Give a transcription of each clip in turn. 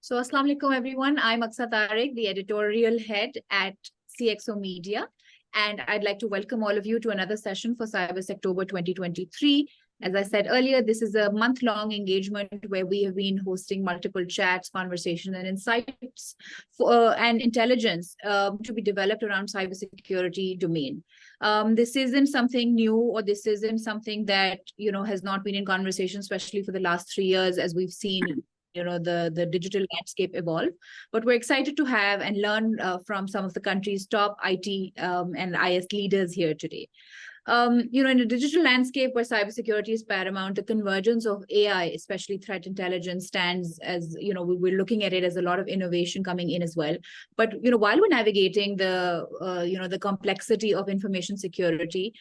So, Assalamu alaikum, everyone. I'm Aksa Tariq, the editorial head at CXO Media, and I'd like to welcome all of you to another session for CyberSectober 2023. As I said earlier, this is a month-long engagement where we have been hosting multiple chats, conversations, and insights and intelligence to be developed around cybersecurity domain. This isn't something new, or this isn't something that has not been in conversation, especially for the last 3 years, as we've seen the digital landscape evolve. But we're excited to have and learn from some of the country's top IT and IS leaders here today. In a digital landscape where cybersecurity is paramount, the convergence of AI, especially threat intelligence, stands as, we're looking at it as a lot of innovation coming in as well. But, while we're navigating the complexity of information security,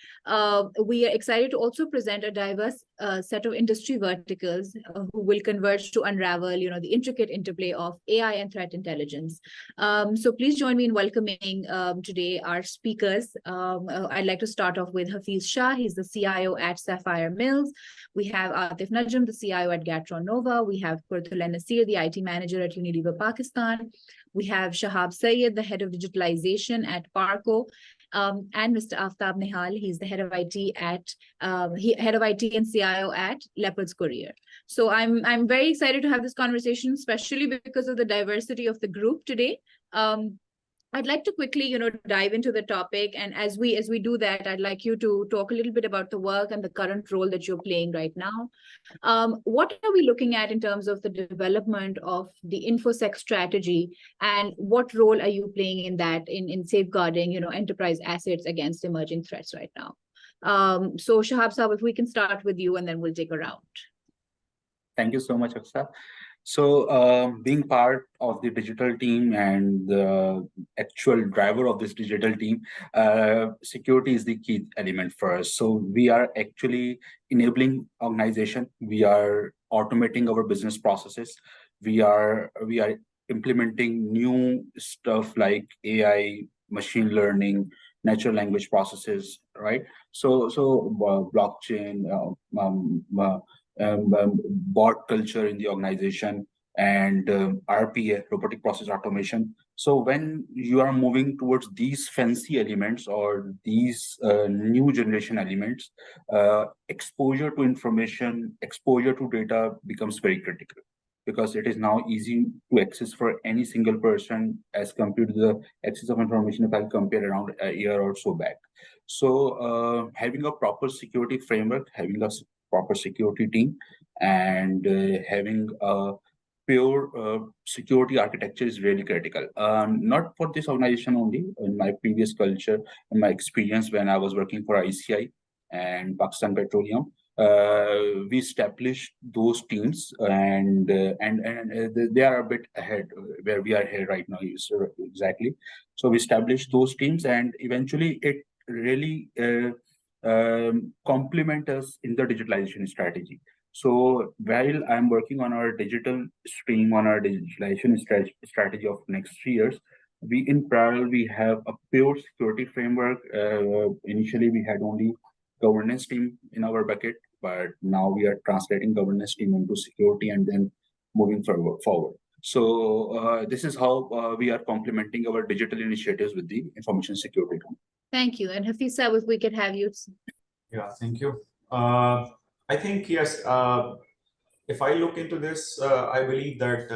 we are excited to also present a diverse set of industry verticals who will converge to unravel, the intricate interplay of AI and threat intelligence. So please join me in welcoming today our speakers. I'd like to start off with Hafiz Shah. He's the CIO at Sapphire Mills. We have Atif Najm, the CIO at Gatron Nova. We have Kurtullah Nasir, the IT manager at Unilever Pakistan. We have Shahab Sayed, the head of digitalization at Parco. And Mr. Aftab Nihal, he's the head of IT and CIO at Leopard's Courier. So I'm very excited to have this conversation, especially because of the diversity of the group today. I'd like to quickly, dive into the topic, and as we do that, I'd like you to talk a little bit about the work and the current role that you're playing right now. What are we looking at in terms of the development of the InfoSec strategy, and what role are you playing in that, in safeguarding, enterprise assets against emerging threats right now? So Shahab Saab, if we can start with you, and then we'll take a round. Thank you so much, Aksa. So being part of the digital team and the actual driver of this digital team, security is the key element for us. So we are actually enabling organization. We are automating our business processes. We are implementing new stuff like AI, machine learning, natural language processes, right? So blockchain, bot culture in the organization, and RPA, robotic process automation. So when you are moving towards these fancy elements or these new generation elements, exposure to information, exposure to data becomes very critical, because it is now easy to access for any single person as compared to the access of information if I compare around a year or so back. So having a proper security framework, having a proper security team, and having a pure security architecture is really critical. Not for this organization only. In my previous culture, in my experience when I was working for ICI and Pakistan Petroleum, we established those teams, and they are a bit ahead where we are here right now. Exactly. So we established those teams, and eventually it really complement us in the digitalization strategy. So while I'm working on our digital stream, on our digitalization strategy of next 3 years, we in parallel we have a pure security framework. Initially we had only governance team in our bucket, but now we are translating governance team into security and then moving forward. So this is how we are complementing our digital initiatives with the information security team. Thank you. And Hafiz, if we could have you. Yeah, thank you. I think, yes, if I look into this, I believe that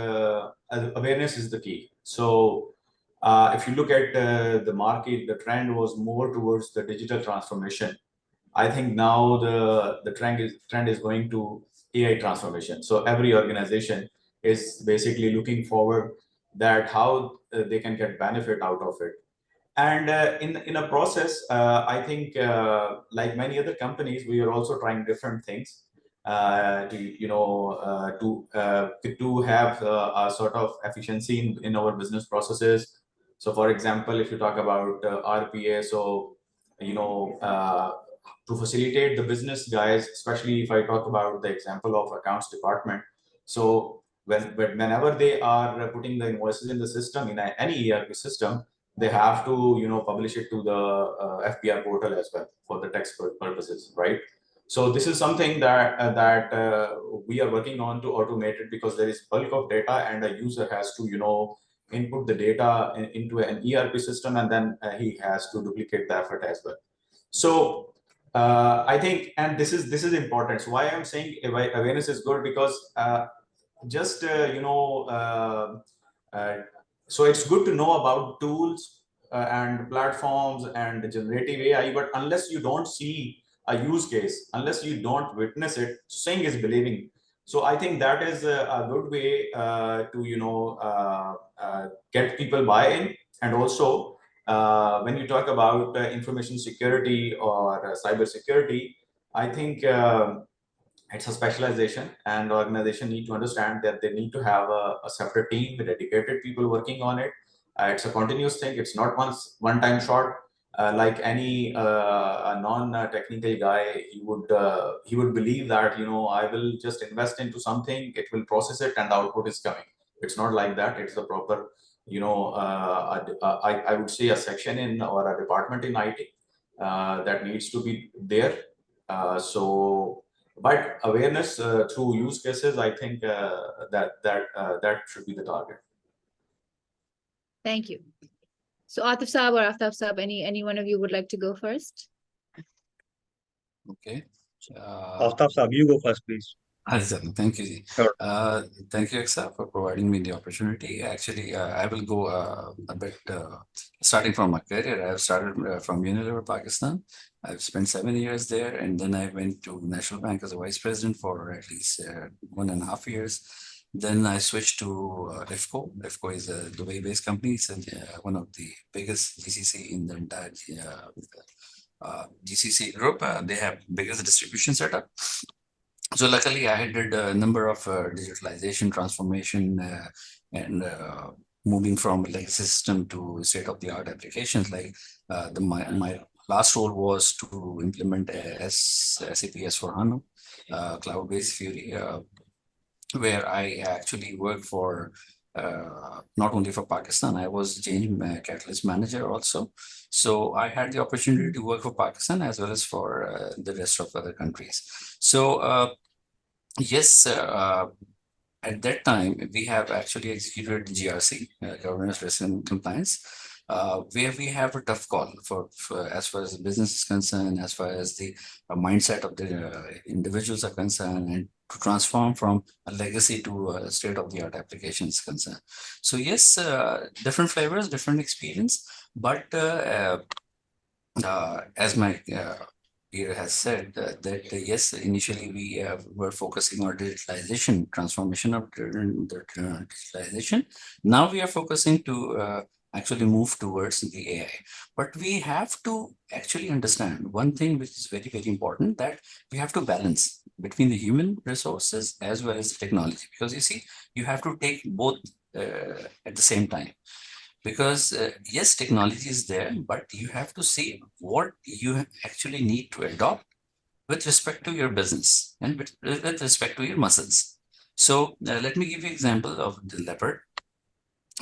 awareness is the key. So if you look at the market, the trend was more towards the digital transformation. I think now the trend is going to AI transformation. So every organization is basically looking forward that how they can get benefit out of it. And in a process, I think like many other companies, we are also trying different things to have a sort of efficiency in our business processes. So, for example, if you talk about RPA, so to facilitate the business guys, especially if I talk about the example of accounts department. So whenever they are putting the invoices in the system, in any ERP system, they have to publish it to the FPR portal as well for the tax purposes, right? So this is something that we are working on to automate it, because there is bulk of data and a user has to, input the data into an ERP system, and then he has to duplicate the effort as well. So I think, and this is important. So why I'm saying awareness is good, because just so it's good to know about tools and platforms and generative AI, but unless you don't see a use case, unless you don't witness it, saying is believing. So I think that is a good way to get people buy-in. And also when you talk about information security or cyber security, I think it's a specialization, and the organization need to understand that they need to have a separate team with dedicated people working on it. It's a continuous thing. It's not one time shot. Like any a non-technical guy, he would believe that I will just invest into something, it will process it, and the output is coming. It's not like that. It's the proper I would say a section in, or a department in IT that needs to be there. But awareness through use cases, I think that should be the target. Thank you. So Atif Saab or Aftab Saab, any one of you would like to go first? Okay. Aftab Saab, you go first, please. Thank you. Sure. Thank you, Aksa, for providing me the opportunity. Actually, I will go a bit starting from my career. I've started from Unilever, Pakistan. I've spent 7 years there, and then I went to National Bank as a vice president for at least 1.5 years. Then I switched to IFCO. IFCO is a Dubai-based company. It's one of the biggest GCC in the entire GCC group. They have biggest distribution setup. So luckily, I did a number of digitalization transformation and moving from a legacy system to state-of-the-art applications. Like my last role was to implement SAP S/4HANA, cloud-based Fury, where I actually worked for not only for Pakistan, I was change catalyst manager also. So I had the opportunity to work for Pakistan as well as for the rest of other countries. So yes, at that time, we have actually executed GRC, governance, risk and compliance, where we have a tough call for as far as the business is concerned, as far as the mindset of the individuals are concerned, and to transform from a legacy to a state-of-the-art applications concerned. So yes, different flavors, different experience, but as my peer has said, that yes, initially we were focusing on digitalization, transformation of the digitalization. Now we are focusing to actually move towards the AI. But we have to actually understand one thing which is very, very important, that we have to balance between the human resources as well as the technology. Because you see, you have to take both at the same time. Because yes, technology is there, but you have to see what you actually need to adopt with respect to your business and with respect to your muscles. So let me give you an example of the Leopard.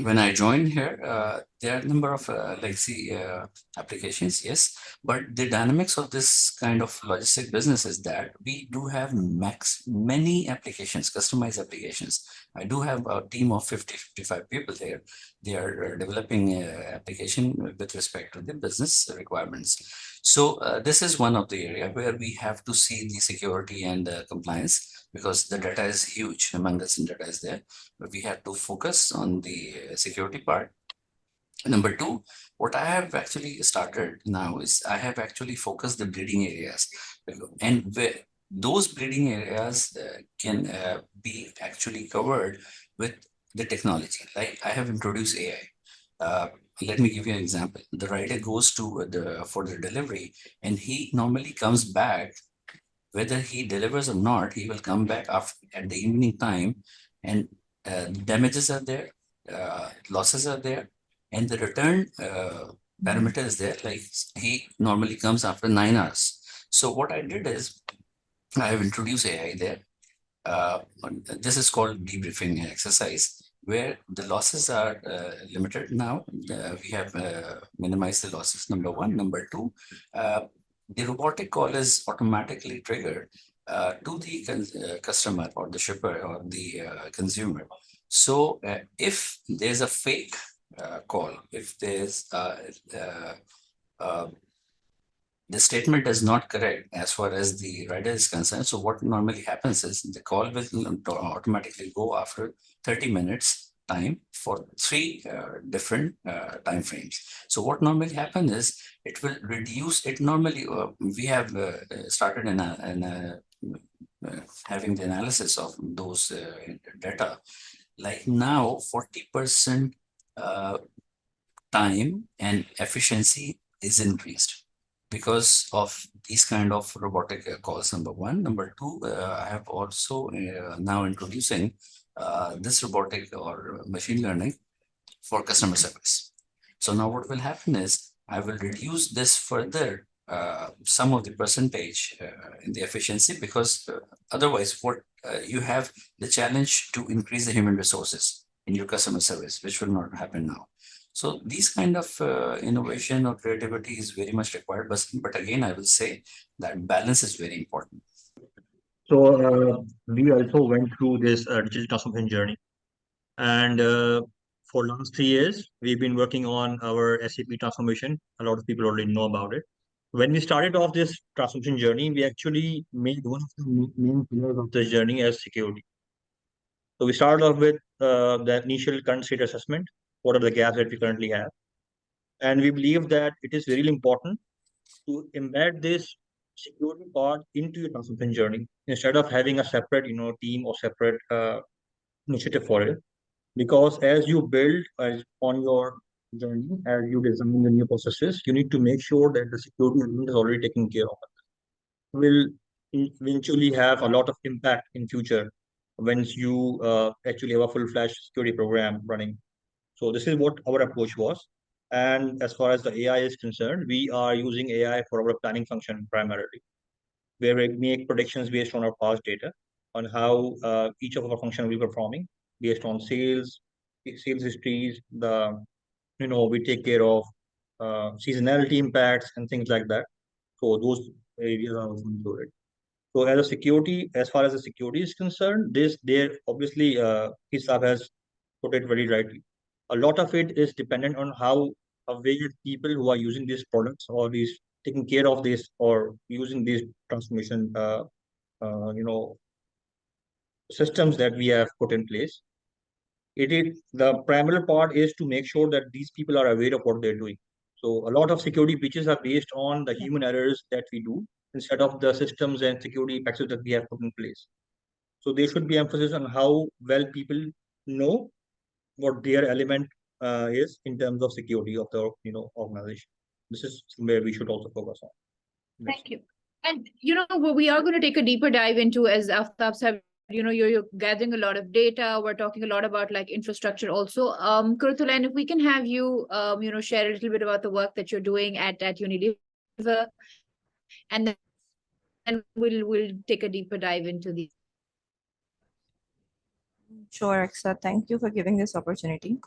When I joined here, there are a number of legacy applications, yes, but the dynamics of this kind of logistic business is that we do have many applications, customized applications. I do have a team of 50-55 people there. They are developing application with respect to the business requirements. So this is one of the area where we have to see the security and compliance, because the data is huge, humongous data is there, but we have to focus on the security part. Number two, what I have actually started now is I have actually focused the bleeding areas, and where those bleeding areas can be actually covered with the technology. Like I have introduced AI. Let me give you an example. The rider goes to for the delivery, and he normally comes back. Whether he delivers or not, he will come back at the evening time, and damages are there, losses are there, and the return parameter is there. Like he normally comes after 9 hours. So what I did is I have introduced AI there. This is called debriefing exercise, where the losses are limited now. We have minimized the losses, number one. Number two, the robotic call is automatically triggered to the customer or the shipper or the consumer. So if there's a fake call, if there's the statement is not correct as far as the rider is concerned. So what normally happens is the call will automatically go after 30 minutes time for three different time frames. So what normally happens is it will reduce it. Normally we have started having the analysis of those data. Like now 40% time and efficiency is increased because of these kind of robotic calls, number one. Number two, I have also now introducing this robotic or machine learning for customer service. So now what will happen is I will reduce this further, some of the percentage in the efficiency, because otherwise what you have the challenge to increase the human resources in your customer service, which will not happen now. So these kind of innovation or creativity is very much required, but again, I will say that balance is very important. So we also went through this digital transformation journey, and for last 3 years, we've been working on our SAP transformation. A lot of people already know about it. When we started off this transformation journey, we actually made one of the main pillars of this journey as security. So we started off with the initial current state assessment. What are the gaps that we currently have? And we believe that it is really important to embed this security part into your transformation journey instead of having a separate, team or separate initiative for it. Because as you build on your journey, as you design the new processes, you need to make sure that the security element is already taken care of. Will eventually have a lot of impact in future once you actually have a full-fledged security program running. So this is what our approach was. And as far as the AI is concerned, we are using AI for our planning function primarily, where we make predictions based on our past data on how each of our function will be performing based on sales histories, we take care of seasonality impacts and things like that. So those areas are also included. So as far as the security is concerned, there obviously Hisab has put it very rightly. A lot of it is dependent on how aware people who are using these products or these taking care of this or using these transformation systems that we have put in place. It is the primary part is to make sure that these people are aware of what they're doing. So a lot of security breaches are based on the human errors that we do instead of the systems and security practices that we have put in place. So there should be emphasis on how well people know what their element is in terms of security of the organization. This is where we should also focus on. Thank you. And we are going to take a deeper dive into, as Aftab said, you're gathering a lot of data. We're talking a lot about like infrastructure also. Kurutulan, if we can have you, share a little bit about the work that you're doing at Unilever, and then we'll take a deeper dive into these. Sure, Aksa. Thank you for giving this opportunity.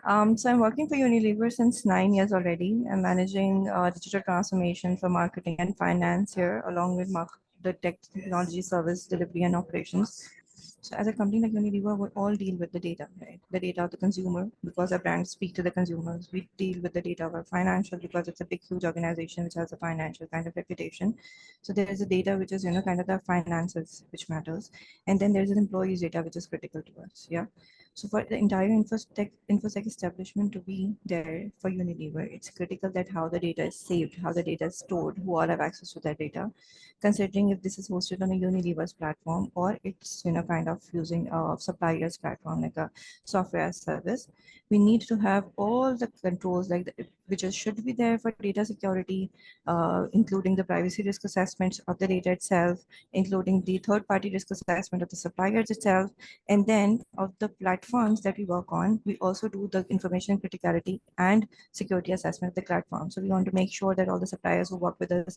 So I'm working for Unilever since 9 years already. I'm managing digital transformation for marketing and finance here, along with the technology service delivery and operations. So as a company like Unilever, we all deal with the data, right? The data of the consumer, because our brands speak to the consumers. We deal with the data of our financial, because it's a big, huge organization which has a financial kind of reputation. So there is a data which is, kind of the finances which matters. And then there's an employee's data which is critical to us. Yeah. So for the entire InfoSec establishment to be there for Unilever, it's critical that how the data is saved, how the data is stored, who all have access to that data, considering if this is hosted on a Unilever's platform or it's kind of using a supplier's platform like a software as service. We need to have all the controls which should be there for data security, including the privacy risk assessments of the data itself, including the third-party risk assessment of the suppliers itself, and then of the platforms that we work on. We also do the information criticality and security assessment of the platform. So we want to make sure that all the suppliers who work with us,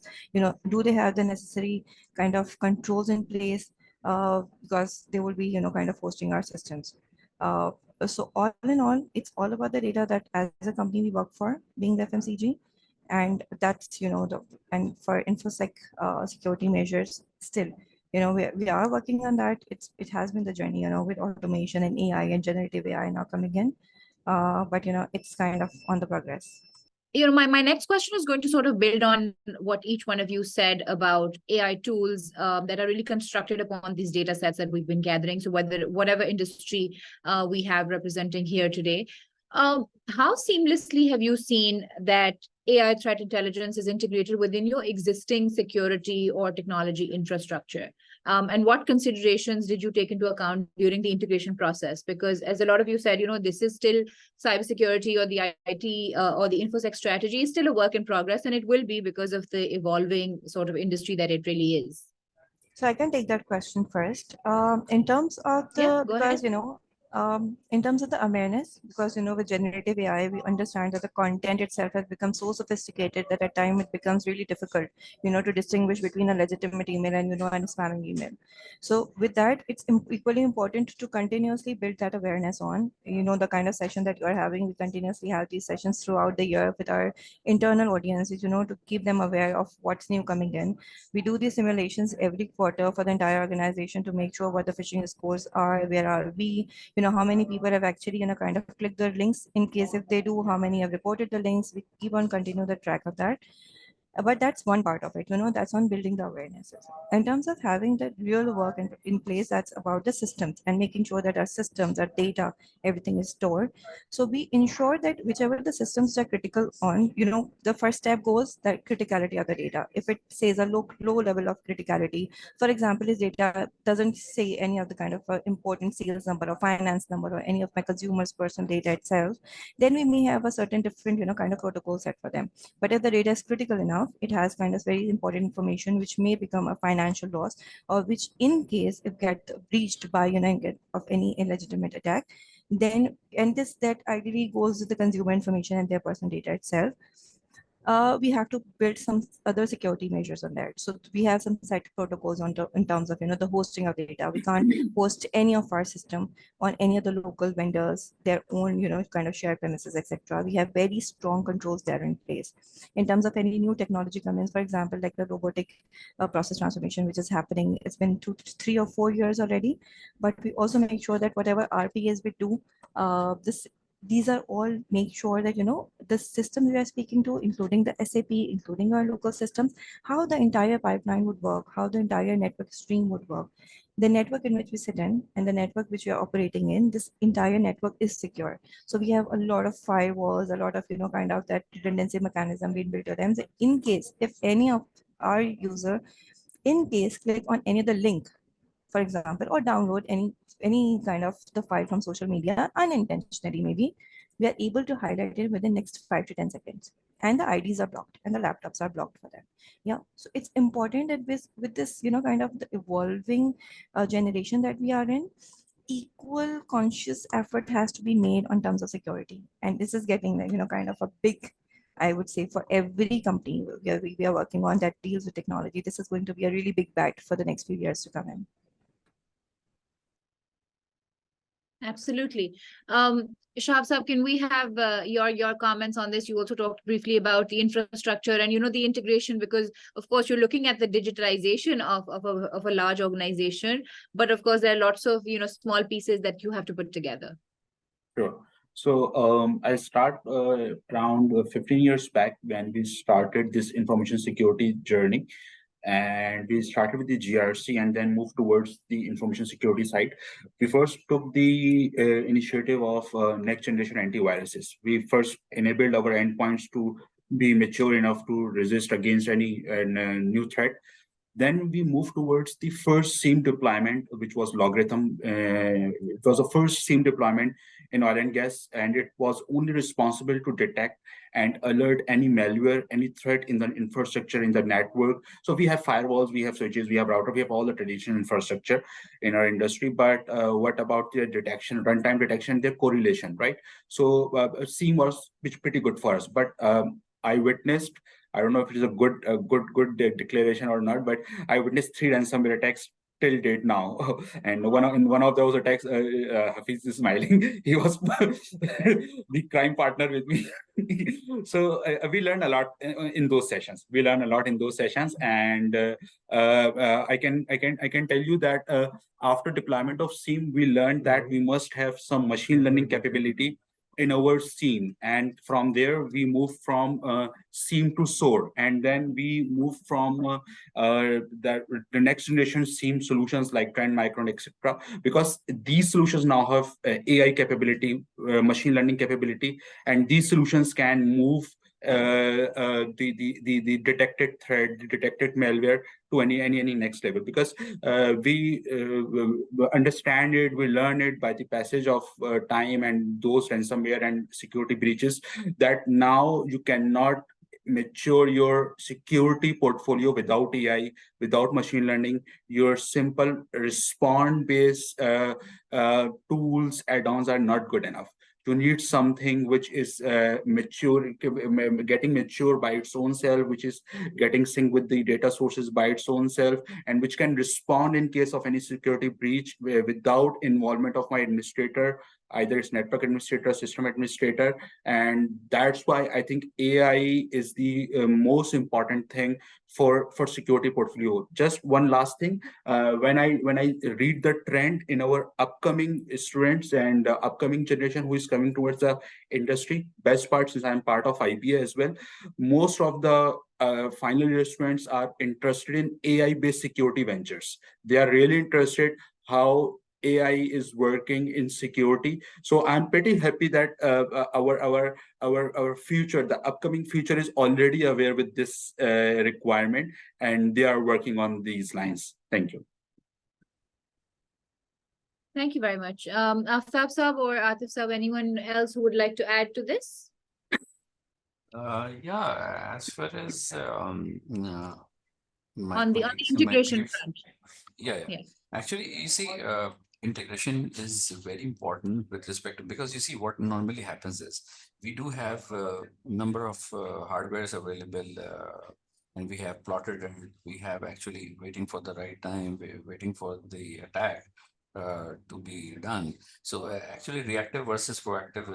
do they have the necessary kind of controls in place, because they will be, kind of hosting our systems. So all in all, it's all about the data that as a company we work for, being the FMCG, And that's, and for InfoSec security measures still, we are working on that. It has been the journey, with automation and AI and generative AI now coming in. But, it's kind of on the progress. My next question is going to sort of build on what each one of you said about AI tools that are really constructed upon these data sets that we've been gathering. So whatever industry we have representing here today, how seamlessly have you seen that AI threat intelligence is integrated within your existing security or technology infrastructure? And what considerations did you take into account during the integration process? Because as a lot of you said, this is still cybersecurity, or the IT or the InfoSec strategy is still a work in progress, and it will be because of the evolving sort of industry that it really is. So I can take that question first. In terms of Yeah, go ahead. in terms of the awareness, because, with generative AI, we understand that the content itself has become so sophisticated that at time it becomes really difficult, to distinguish between a legitimate email and, and a spamming email. So with that, it's equally important to continuously build that awareness on, the kind of session that you are having. We continuously have these sessions throughout the year with our internal audiences, to keep them aware of what's new coming in. We do these simulations every quarter for the entire organization to make sure what the phishing scores are, where are we, how many people have actually, kind of clicked the links. In case if they do, how many have reported the links. We keep on continue the track of that. But that's one part of it, that's on building the awarenesses. In terms of having the real work in place, that's about the systems and making sure that our systems, our data, everything is stored. So we ensure that whichever the systems are critical on, the first step goes that criticality of the data. If it says a low level of criticality, for example, is data doesn't say any of the kind of important sales number or finance number or any of my consumers' personal data itself, then we may have a certain different, kind of protocol set for them. But if the data is critical enough, it has kind of very important information which may become a financial loss, or which in case it get breached by, of any illegitimate attack, then, and that ideally goes with the consumer information and their personal data itself. We have to build some other security measures on that. So we have some set protocols in terms of, the hosting of data. We can't host any of our system on any of the local vendors, their own, kind of shared premises, etc. We have very strong controls there in place. In terms of any new technology comes, for example, like the robotic process transformation, which is happening, it's been 2, 3 or 4 years already. But we also make sure that whatever RPAs we do, these are all make sure that, the systems we are speaking to, including the SAP, including our local systems, how the entire pipeline would work, how the entire network stream would work. The network in which we sit in and the network which we are operating in, this entire network is secure. So we have a lot of firewalls, a lot of, kind of that redundancy mechanism being built to them. So in case, if any of our user, in case click on any of the link, for example, or download any kind of the file from social media unintentionally, maybe, we are able to highlight it within next 5 to 10 seconds. And the IDs are blocked and the laptops are blocked for that. Yeah. So it's important that with this, kind of the evolving generation that we are in, equal conscious effort has to be made on terms of security. And this is getting like, kind of a big, I would say, for every company we are working on that deals with technology. This is going to be a really big bet for the next few years to come in. Absolutely. Shahab Saab, can we have your comments on this? You also talked briefly about the infrastructure and, the integration, because of course you're looking at the digitalization of a large organization, but of course there are lots of, small pieces that you have to put together. Sure. So I start around 15 years back when we started this information security journey. And we started with the GRC and then moved towards the information security side. We first took the initiative of next generation antiviruses. We first enabled our endpoints to be mature enough to resist against any new threat. Then we moved towards the first SIEM deployment, which was Logarithm. It was the first SIEM deployment in oil and gas, and it was only responsible to detect and alert any malware, any threat in the infrastructure, in the network. So we have firewalls, we have switches, we have router, we have all the traditional infrastructure in our industry. But what about the detection, runtime detection, their correlation, right? So SIEM was pretty good for us. But I witnessed, I don't know if it is a good declaration or not, but I witnessed 3 ransomware attacks till date now. And in one of those attacks, Hafiz is smiling. He was the crime partner with me. So we learned a lot in those sessions. We learned a lot in those sessions, and I can tell you that after deployment of SIEM, we learned that we must have some machine learning capability in our SIEM, and from there we move from SIEM to SOAR, and then we move from the next generation SIEM solutions like Trend, Micron, etc. Because these solutions now have AI capability, machine learning capability, and these solutions can move the detected threat, the detected malware to any next level, because we understand it, we learn it by the passage of time and those ransomware and security breaches, that now you cannot mature your security portfolio without AI, without machine learning. Your simple response-based tools, add-ons are not good enough. You need something which is mature, getting mature by its own self, which is getting synced with the data sources by its own self, and which can respond in case of any security breach without involvement of my administrator, either it's network administrator, system administrator. And that's why I think AI is the most important thing for security portfolio. Just one last thing, when I read the trend in our upcoming students and upcoming generation who is coming towards the industry, best part, since I'm part of IPA as well, most of the final year students are interested in AI-based security ventures. They are really interested how AI is working in security. So I'm pretty happy that our future, the upcoming future, is already aware with this requirement, and they are working on these lines. Thank you. Thank you very much. Aftab Saab or Atif Saab, anyone else who would like to add to this? Yeah, as far as my On the colleagues, my integration peers, front. yeah. Yes. Actually, you see, integration is very important with respect to, because you see what normally happens is we do have a number of hardwares available, and we have plotted, and we have actually waiting for the right time, waiting for the attack to be done. So actually reactive versus proactive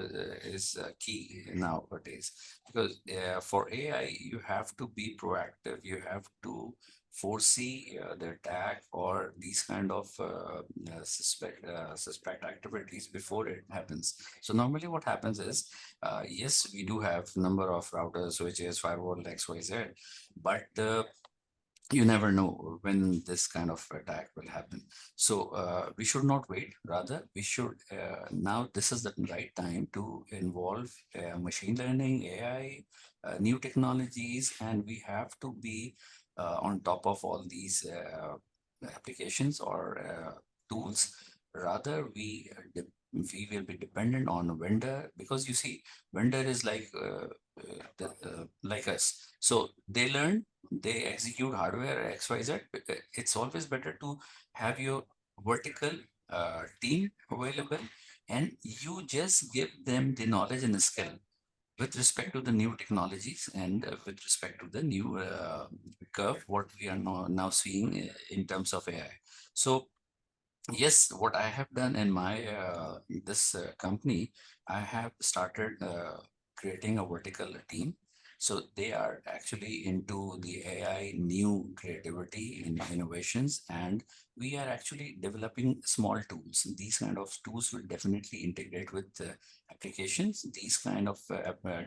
is key nowadays, because for AI, you have to be proactive. You have to foresee the attack or these kind of suspect activities before it happens. So normally what happens is, yes, we do have number of routers, switches, firewall, XYZ, but you never know when this kind of attack will happen. So we should not wait. Rather, we should now, this is the right time to involve machine learning, AI, new technologies, and we have to be on top of all these applications or tools. Rather, we will be dependent on a vendor, because you see, vendor is like like us. So they learn, they execute hardware XYZ. It's always better to have your vertical team available, and you just give them the knowledge and the skill with respect to the new technologies, and with respect to the new curve, what we are now seeing in terms of AI. So yes, what I have done in my this company, I have started creating a vertical team. So they are actually into the AI new creativity in innovations, and we are actually developing small tools. These kind of tools will definitely integrate with applications. These kind of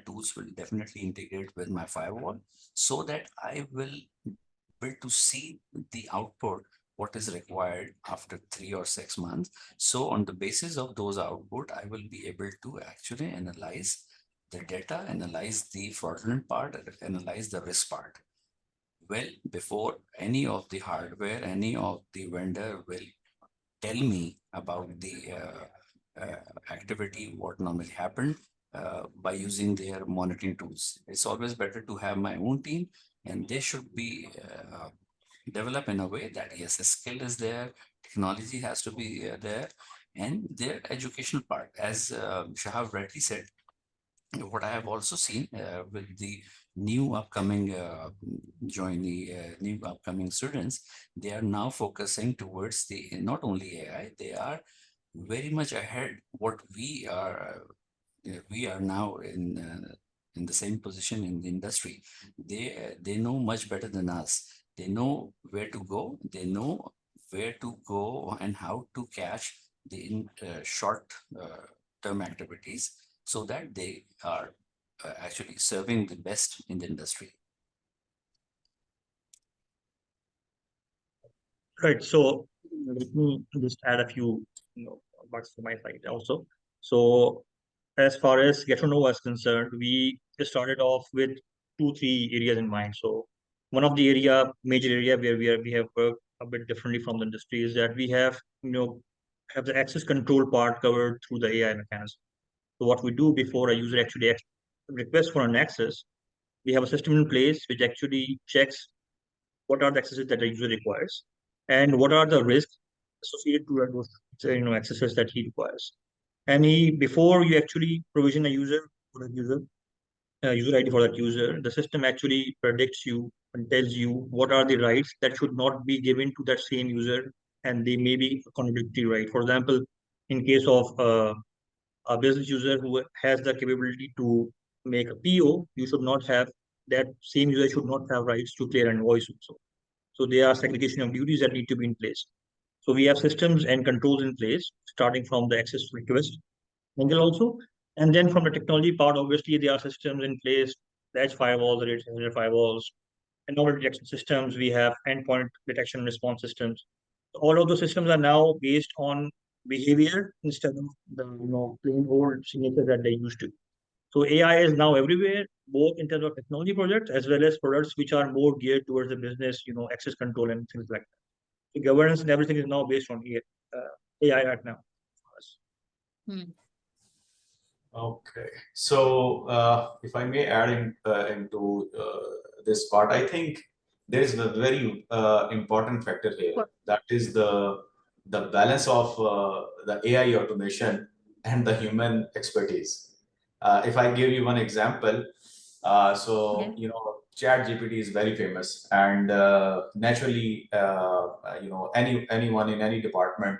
tools will definitely integrate with my firewall, so that I will be able to see the output what is required after 3 or 6 months. So on the basis of those output, I will be able to actually analyze the data, analyze the fraudulent part, analyze the risk part. Well, before any of the hardware, any of the vendor will tell me about the activity, what normally happened by using their monitoring tools. It's always better to have my own team, and they should be develop in a way that yes, the skill is there, technology has to be there, and their educational part, as Shahab rightly said. What I have also seen with the new upcoming new upcoming students, they are now focusing towards the not only AI, they are very much ahead what we are. We are now in the same position in the industry. They know much better than us. They know where to go. They know where to go and how to catch the short term activities so that they are actually serving the best in the industry. Right. So let me just add a few, parts from my side also. So as far as get to know us concerned, we just started off with 2, 3 areas in mind. So one of the major area where we have worked a bit differently from the industry is that we have the access control part covered through the AI mechanism. So what we do before a user actually requests for an access, we have a system in place which actually checks what are the accesses that the user requires and what are the risks associated to those accesses that he requires. And before you actually provision a user for that user, user ID for that user, the system actually predicts you and tells you what are the rights that should not be given to that same user, and they may be a contradictory right. For example, in case of a business user who has the capability to make a PO, you should not have that same user should not have rights to clear an invoice also. So there are segregation of duties that need to be in place. So we have systems and controls in place, starting from the access request angle also. And then from the technology part, obviously there are systems in place, the edge firewalls, the data center firewalls, and all the detection systems. We have endpoint detection and response systems. All of those systems are now based on behavior instead of the plain old signature that they used to. So AI is now everywhere, both in terms of technology projects as well as products which are more geared towards the business, access control and things like that. The governance and everything is now based on AI right now. Okay, so if I may add into this part, I think there is a very important factor here. That is the balance of the AI automation and the human expertise. If I give you one example, ChatGPT is very famous, and naturally, anyone in any department,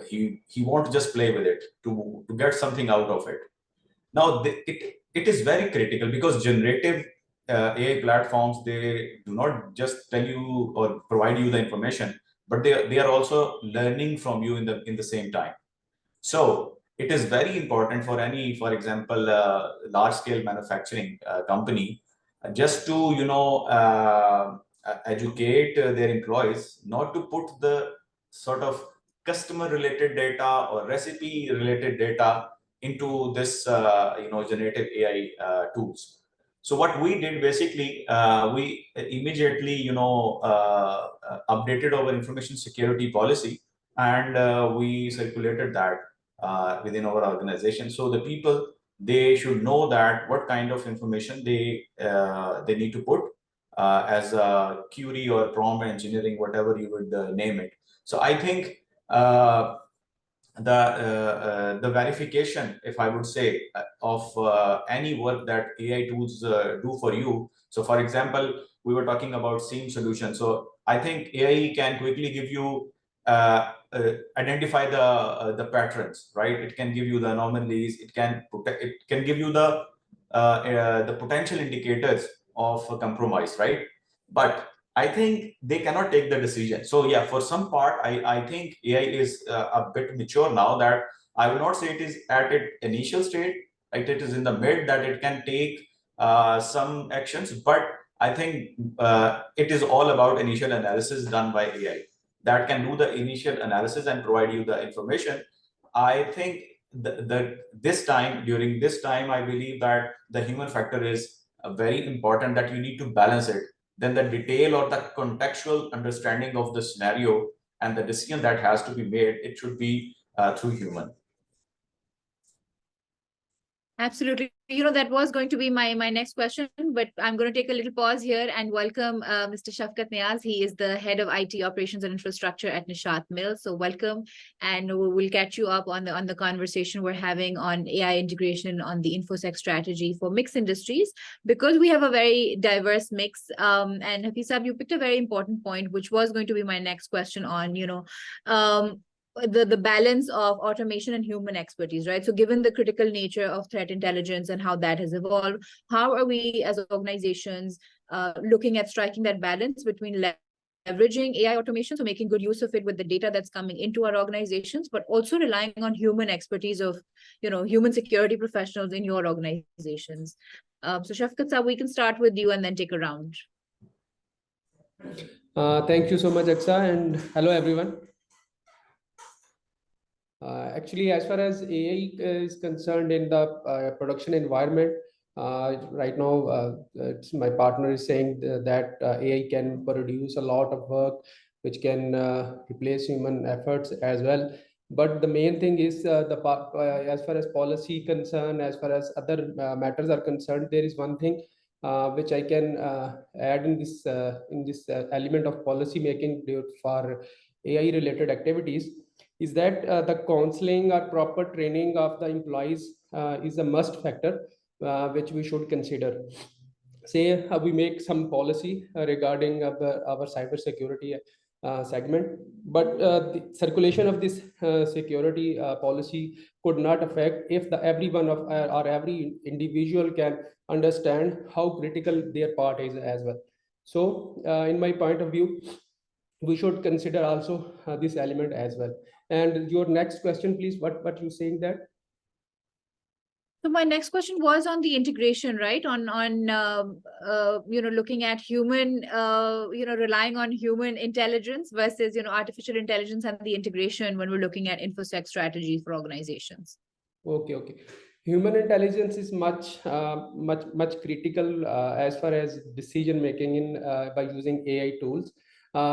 he won't just play with it to get something out of it. Now, it is very critical because generative AI platforms, they do not just tell you or provide you the information, but they are also learning from you in the same time. So it is very important for any, for example, large scale manufacturing company, just to educate their employees not to put the sort of customer related data or recipe related data into this generative AI tools. So what we did basically, we immediately updated our information security policy, and we circulated that within our organization. So the people, they should know that what kind of information they need to put as a query or prompt engineering, whatever you would name it. So I think the verification, if I would say, of any work that AI tools do for you. So for example, we were talking about SIEM solution. So I think AI can quickly give you identify the patterns, right? It can give you the anomalies. It can give you the potential indicators of a compromise, right? But I think they cannot take the decision. So yeah, for some part, I think AI is a bit mature now, that I will not say it is at its initial state, right? It is in the mid that it can take some actions, but I think it is all about initial analysis done by AI that can do the initial analysis and provide you the information. I think during this time, I believe that the human factor is very important, that you need to balance it. Then the detail or the contextual understanding of the scenario and the decision that has to be made, it should be through human. Absolutely. That was going to be my next question, but I'm going to take a little pause here and welcome Mr. Shafkat Niaz. He is the head of IT operations and infrastructure at Nishat Mills. So welcome, and we'll catch you up on the conversation we're having on AI integration on the InfoSec strategy for mixed industries, because we have a very diverse mix. And Hafizab, you picked a very important point, which was going to be my next question on, the balance of automation and human expertise, right? So given the critical nature of threat intelligence and how that has evolved, how are we as organizations looking at striking that balance between leveraging AI automation, so making good use of it with the data that's coming into our organizations, but also relying on human expertise of, human security professionals in your organizations? So Shafkat Sir, we can start with you and then take a round. Thank you so much, Aksa, and hello, everyone. Actually, as far as AI is concerned in the production environment, right now, my partner is saying that AI can produce a lot of work, which can replace human efforts as well. But the main thing is as far as policy concerned, as far as other matters are concerned, there is one thing which I can add in this element of policy making for AI related activities, is that the counseling or proper training of the employees is a must factor which we should consider. Say we make some policy regarding our cybersecurity segment, but the circulation of this security policy could not affect if everyone of or every individual can understand how critical their part is as well. So in my point of view, we should consider also this element as well. And your next question, please, what you saying that? So my next question was on the integration, right? On looking at human, relying on human intelligence versus, artificial intelligence, and the integration when we're looking at InfoSec strategy for organizations. Okay. Human intelligence is much critical as far as decision making in by using AI tools.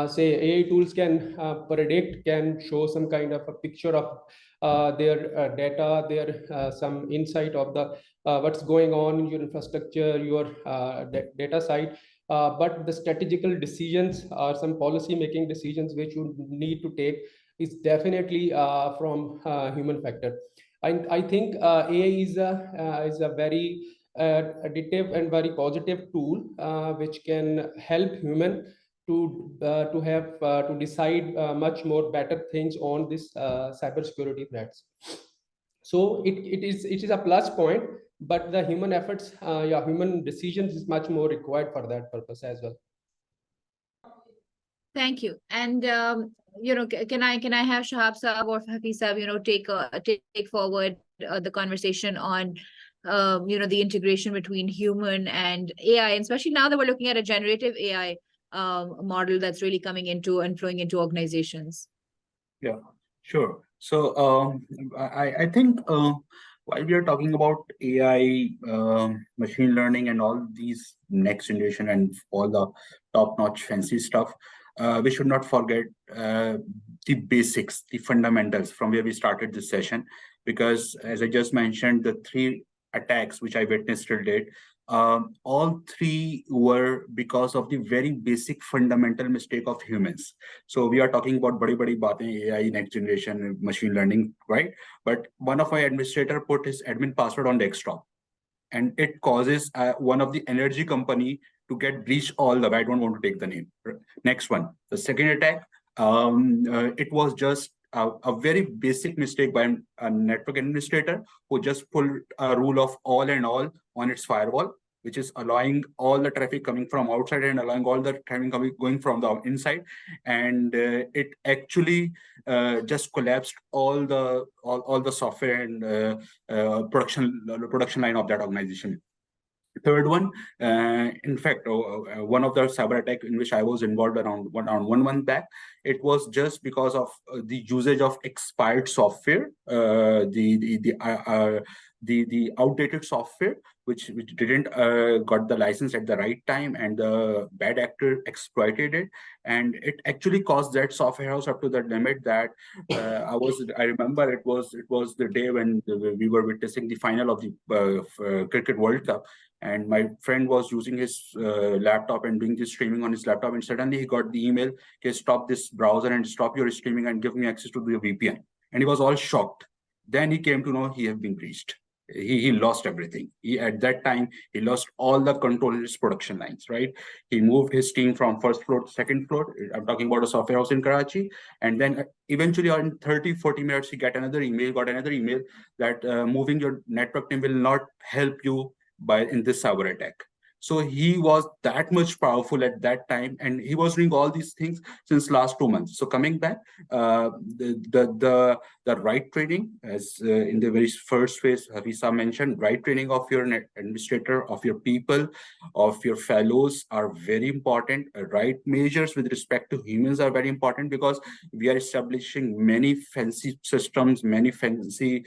Say AI tools can predict, can show some kind of a picture of their data, their some insight of the what's going on in your infrastructure, your data side. But the strategical decisions or some policy making decisions which you need to take is definitely from human factor. I think AI is a very additive and very positive tool which can help human to have to decide much more better things on this cybersecurity threats. So it is a plus point, but the human efforts, human decisions is much more required for that purpose as well. Thank you. And can I have Shahab Saab or Hafiz Saab, take forward the conversation on the integration between human and AI, and especially now that we're looking at a generative AI model that's really coming into and flowing into organizations. Yeah, sure. So I think while we are talking about AI, machine learning, and all these next generation and all the top-notch fancy stuff, we should not forget the basics, the fundamentals from where we started this session. Because as I just mentioned, the 3 attacks which I witnessed till date, all 3 were because of the very basic fundamental mistake of humans. So we are talking about badi baatein, AI, next generation, machine learning, right? But one of my administrator put his admin password on desktop, and it causes one of the energy company to get breached all the way. I don't want to take the name. Next one, the second attack, it was just a very basic mistake by a network administrator who just pulled a rule of all and all on its firewall, which is allowing all the traffic coming from outside and allowing all the traffic going from the inside. And it actually just collapsed all the software and production line of that organization. Third one, in fact, one of the cyber attack in which I was involved around 1 month back, it was just because of the usage of expired software, the outdated software, which didn't got the license at the right time, and the bad actor exploited it, and it actually caused that software house up to the limit that I remember it was the day when we were witnessing the final of the Cricket World Cup, and my friend was using his laptop and doing this streaming on his laptop, and suddenly he got the email, okay, stop this browser and stop your streaming and give me access to the VPN. And he was all shocked. Then he came to know he had been breached. He lost everything. At that time, he lost all the control in his production lines, right? He moved his team from first floor to second floor. I'm talking about a software house in Karachi. And then eventually in 30, 40 minutes, he got another email that moving your network team will not help you in this cyber attack. So he was that much powerful at that time, and he was doing all these things since last 2 months. So coming back, the right training, as in the very first phase, Havisa mentioned, right training of your net administrator, of your people, of your fellows are very important. Right measures with respect to humans are very important, because we are establishing many fancy systems, many fancy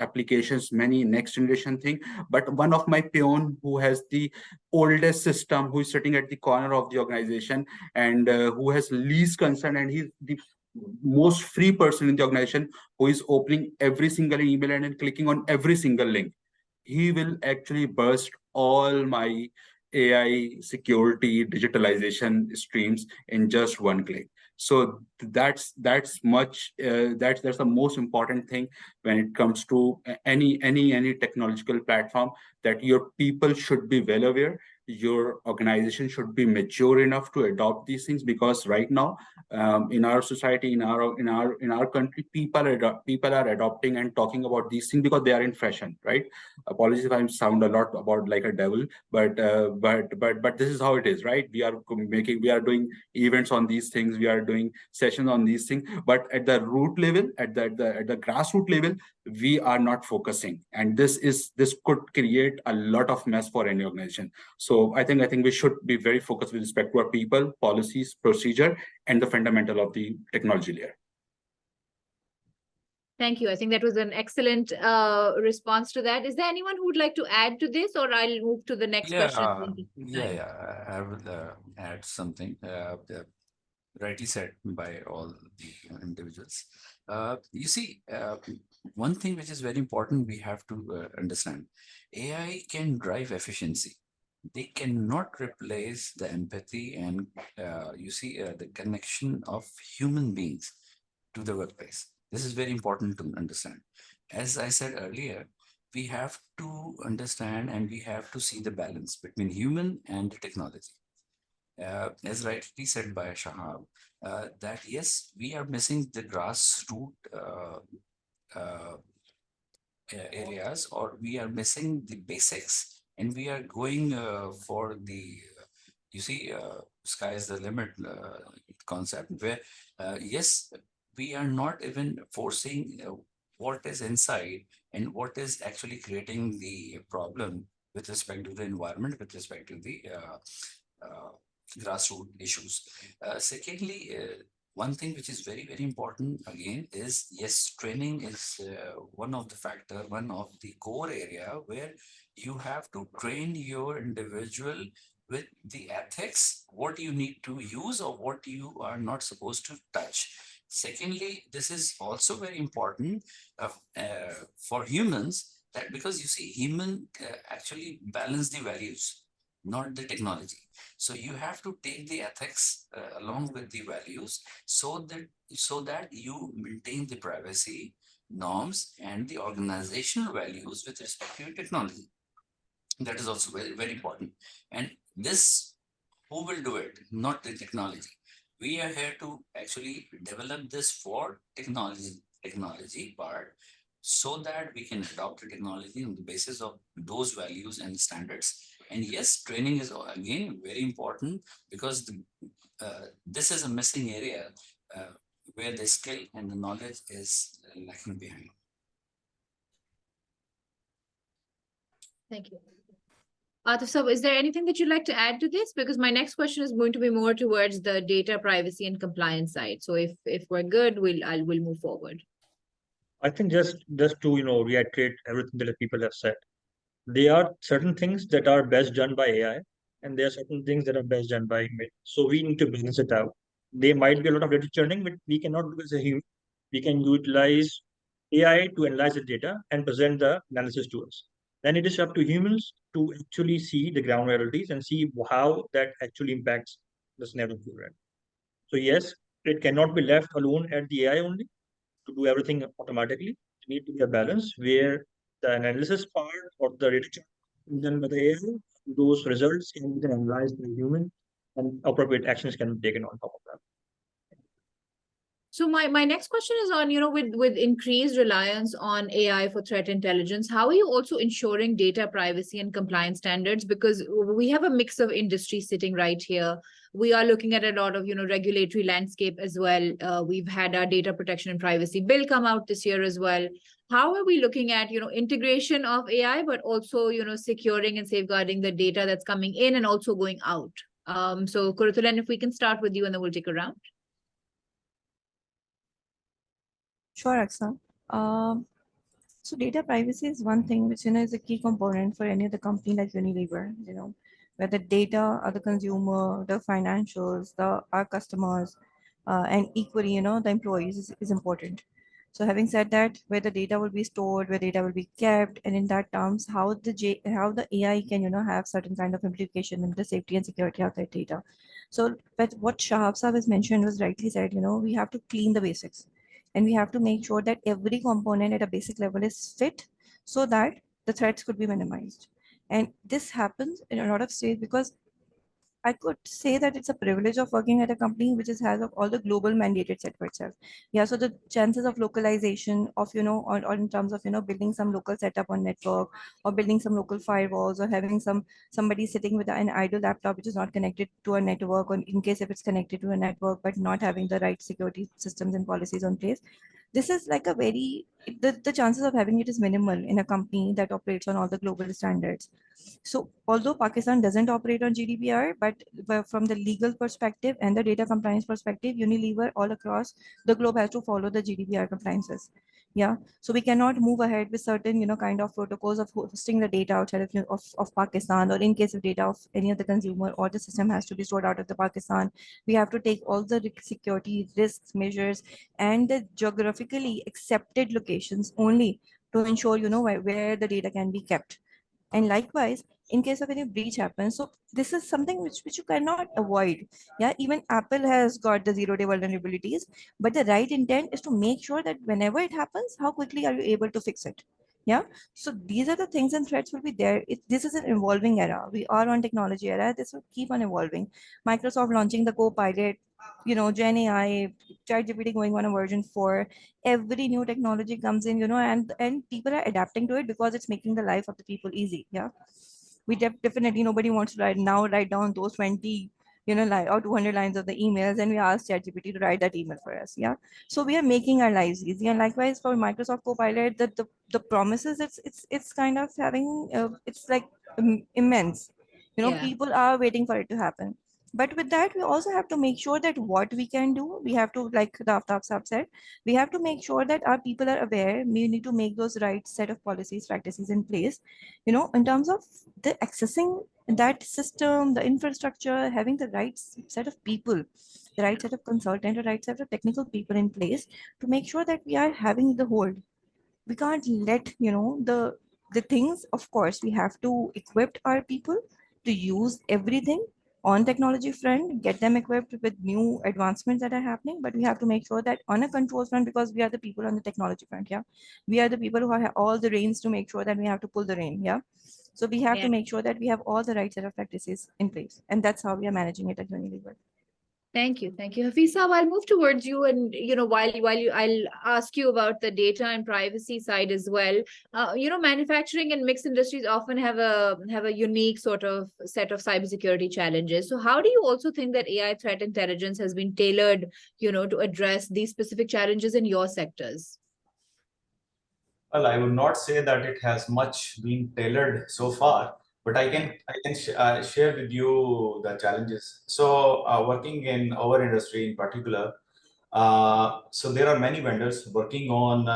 applications, many next generation thing. But one of my peon who has the oldest system, who is sitting at the corner of the organization, and who has least concern, and he's the most free person in the organization, who is opening every single email and then clicking on every single link, he will actually burst all my AI security digitalization streams in just one click. So that's much that's the most important thing when it comes to any technological platform, that your people should be well aware, your organization should be mature enough to adopt these things, because right now in our society, in our country, people are adopting and talking about these things because they are in fashion, right? Apologies if I sound a lot about like a devil, but this is how it is, right? We are doing events on these things, we are doing sessions on these things, but at the root level, at the grassroots level, we are not focusing, and this could create a lot of mess for any organization. So I think we should be very focused with respect to our people, policies, procedure, and the fundamental of the technology layer. Thank you. I think that was an excellent response to that. Is there anyone who would like to add to this, or I'll move to the next question? I will add something. Rightly said by all the individuals. You see, one thing which is very important, we have to understand, AI can drive efficiency. They cannot replace the empathy and the connection of human beings to the workplace. This is very important to understand. As I said earlier, we have to understand and we have to see the balance between human and technology. As rightly said by Shahab, that yes, we are missing the grassroots areas, or we are missing the basics, and we are going for the sky is the limit concept, where yes, we are not even forcing what is inside and what is actually creating the problem with respect to the environment, with respect to the grassroots issues. Secondly, one thing which is very, very important again is, yes, training is one of the factor, one of the core area where you have to train your individual with the ethics, what you need to use or what you are not supposed to touch. Secondly, this is also very important for humans, that because you see, human actually balance the values, not the technology. So you have to take the ethics along with the values, so that you maintain the privacy norms and the organizational values with respect to your technology. That is also very, very important. And this, who will do it? Not the technology. We are here to actually develop this for technology part, so that we can adopt the technology on the basis of those values and standards. And yes, training is again very important, because this is a missing area where the skill and the knowledge is lacking behind. Thank you. So is there anything that you'd like to add to this? Because my next question is going to be more towards the data privacy and compliance side. So if we're good, we'll move forward. I think just to reiterate everything that the people have said. There are certain things that are best done by AI, and there are certain things that are best done by human. So we need to balance it out. There might be a lot of data churning, but we cannot do as a human. We can utilize AI to analyze the data and present the analysis to us. Then it is up to humans to actually see the ground realities and see how that actually impacts the scenario. So yes, it cannot be left alone at the AI only to do everything automatically. There need to be a balance where the analysis part or the data is done by the AI, those results can be analyzed by human, and appropriate actions can be taken on top of that. So my next question is on, with increased reliance on AI for threat intelligence, how are you also ensuring data privacy and compliance standards? Because we have a mix of industry sitting right here. We are looking at a lot of, regulatory landscape as well. We've had our data protection and privacy bill come out this year as well. How are we looking at, integration of AI, but also, securing and safeguarding the data that's coming in and also going out? So Kurutulan, if we can start with you and then we'll take a round. Sure, Aksa. So data privacy is one thing which is a key component for any other company like Unilever. Where the data are the consumer, the financials, our customers, and equally, the employees is important. So having said that, where the data will be stored, where data will be kept, and in that terms, how the AI can have certain kind of implication in the safety and security of that data. So, but what Shahab Saab has mentioned was rightly said. We have to clean the basics, and we have to make sure that every component at a basic level is fit so that the threats could be minimized. And this happens in a lot of states because I could say that it's a privilege of working at a company which has all the global mandated set for itself. Yeah, so the chances of localization of, or in terms of, building some local setup on network or building some local firewalls or having somebody sitting with an idle laptop which is not connected to a network, or in case if it's connected to a network, but not having the right security systems and policies on place. This is like the chances of having it is minimal in a company that operates on all the global standards. So although Pakistan doesn't operate on GDPR, but from the legal perspective and the data compliance perspective, Unilever all across the globe has to follow the GDPR compliances. Yeah, so we cannot move ahead with certain, kind of protocols of hosting the data outside of Pakistan, or in case of data of any of the consumer or the system has to be stored out of the Pakistan. We have to take all the security risks measures and the geographically accepted locations only to ensure, where the data can be kept. And likewise, in case of any breach happens, so this is something which you cannot avoid. Yeah, even Apple has got the 0-day vulnerabilities, but the right intent is to make sure that whenever it happens, how quickly are you able to fix it? Yeah, so these are the things, and threats will be there. This is an evolving era. We are on technology era. This will keep on evolving. Microsoft launching the Copilot, Gen AI, ChatGPT going on a version 4. Every new technology comes in, and people are adapting to it because it's making the life of the people easy. Yeah, we definitely, nobody wants to write down those 20 or 200 lines of the emails, and we ask ChatGPT to write that email for us. Yeah, so we are making our lives easy. And likewise for Microsoft Copilot, the promises, it's kind of having it's like immense. Yeah. People are waiting for it to happen. But with that, we also have to make sure that what we can do, we have to, like the Aftab Saab said, we have to make sure that our people are aware. We need to make those right set of policies, practices in place, in terms of the accessing that system, the infrastructure, having the right set of people, the right set of consultant, the right set of technical people in place to make sure that we are having the hold. We can't let, the things, of course, we have to equip our people to use everything on technology front, get them equipped with new advancements that are happening, but we have to make sure that on a control front, because we are the people on the technology front. Yeah, we are the people who have all the reins to make sure that we have to pull the rein. Yeah, so we have to make sure that we have all the right set of practices in place, and that's how we are managing it at Unilever. Thank you. Thank you. Hafiza, I'll move towards you, and I'll ask you about the data and privacy side as well. Manufacturing and mixed industries often have a unique sort of set of cybersecurity challenges. So how do you also think that AI threat intelligence has been tailored, to address these specific challenges in your sectors? Well, I would not say that it has much been tailored so far, but I can share with you the challenges. So working in our industry in particular, so there are many vendors working on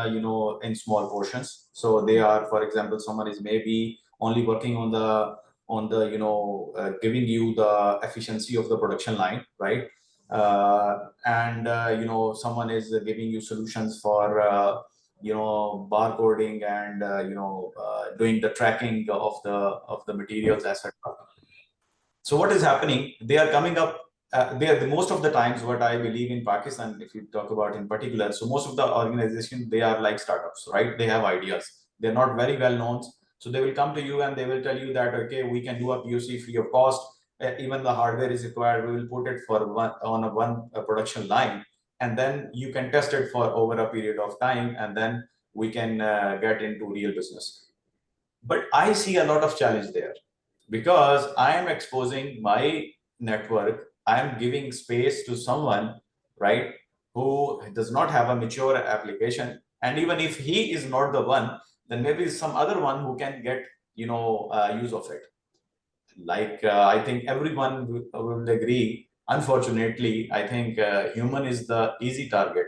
in small portions. So they are, for example, someone is maybe only working on the giving you the efficiency of the production line, right? Someone is giving you solutions for barcoding and doing the tracking of the materials, etc. So what is happening? They are coming up. They are most of the times what I believe in Pakistan, if you talk about in particular. So most of the organizations, they are like startups, right? They have ideas. They're not very well known. So they will come to you and they will tell you that, okay, we can do a POC free of cost. Even the hardware is required. We will put it for one production line, and then you can test it for over a period of time, and then we can get into real business. But I see a lot of challenge there, because I am exposing my network. I am giving space to someone, right, who does not have a mature application. And even if he is not the one, then maybe some other one who can get, use of it. Like, I think everyone will agree. Unfortunately, I think human is the easy target,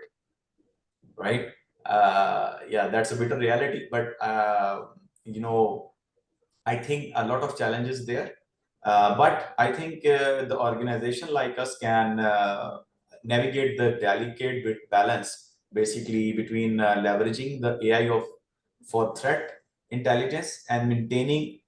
right? Yeah, that's a bitter reality, but I think a lot of challenges there. But I think the organization like us can navigate the delicate balance, basically between leveraging the AI for threat intelligence and maintaining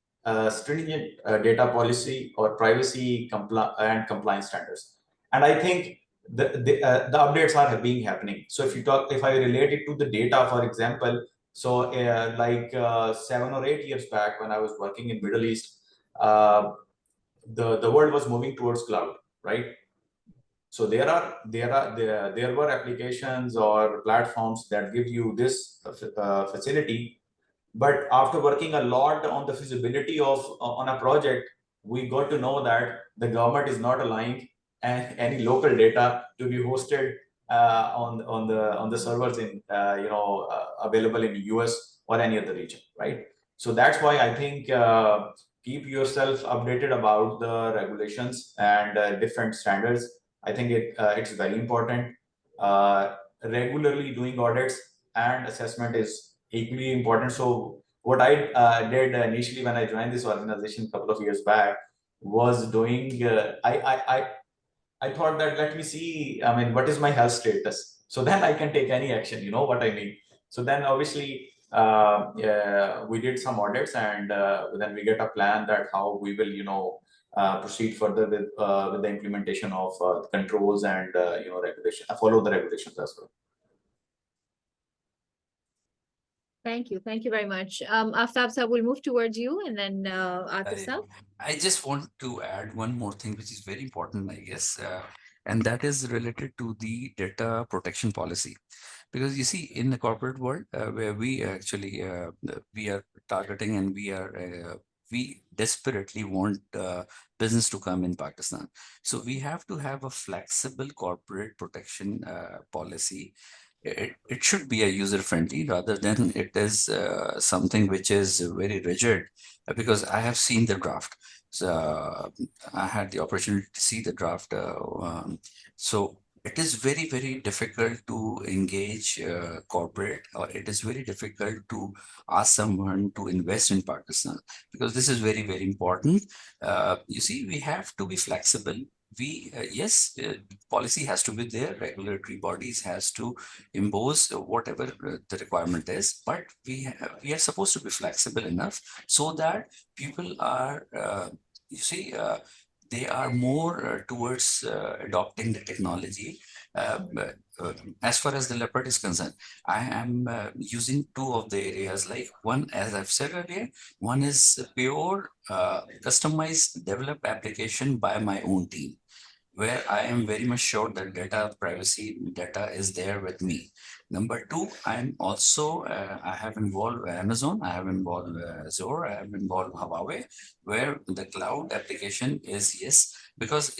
stringent data policy or privacy and compliance standards. And I think the updates are being happening. So if I relate it to the data, for example, so 7 or 8 years back, when I was working in Middle East, the world was moving towards cloud, right? So there were applications or platforms that give you this facility, but after working a lot on the feasibility of on a project, we got to know that the government is not allowing any local data to be hosted on the servers in available in the US or any other region, right? So that's why I think keep yourself updated about the regulations and different standards. I think it's very important. Regularly doing audits and assessment is equally important. So what I did initially when I joined this organization a couple of years back was doing, I thought that let me see, I mean, what is my health status? So then I can take any action, you know what I mean? So then obviously we did some audits, and then we get a plan that how we will, proceed further with the implementation of controls and, regulation, follow the regulations as well. Thank you. Thank you very much. Aftab sir, we'll move towards you, and then Atif sir. I just want to add one more thing, which is very important, I guess, and that is related to the data protection policy. Because you see, in the corporate world, where we actually we are targeting, and we desperately want business to come in Pakistan. So we have to have a flexible corporate protection policy. It should be a user friendly rather than it is something which is very rigid, because I have seen the draft. So I had the opportunity to see the draft. So it is very, very difficult to engage corporate, or it is very difficult to ask someone to invest in Pakistan, because this is very, very important. You see, we have to be flexible. Yes, policy has to be there. Regulatory bodies has to impose whatever the requirement is, but we are supposed to be flexible enough so that people are, they are more towards adopting the technology. As far as the leopard is concerned, I am using two of the areas. Like one, as I've said earlier, one is pure customized developed application by my own team, where I am very much sure that data privacy data is there with me. Number two, I'm also, I have involved Amazon, I have involved Azure, I have involved Huawei, where the cloud application is yes, because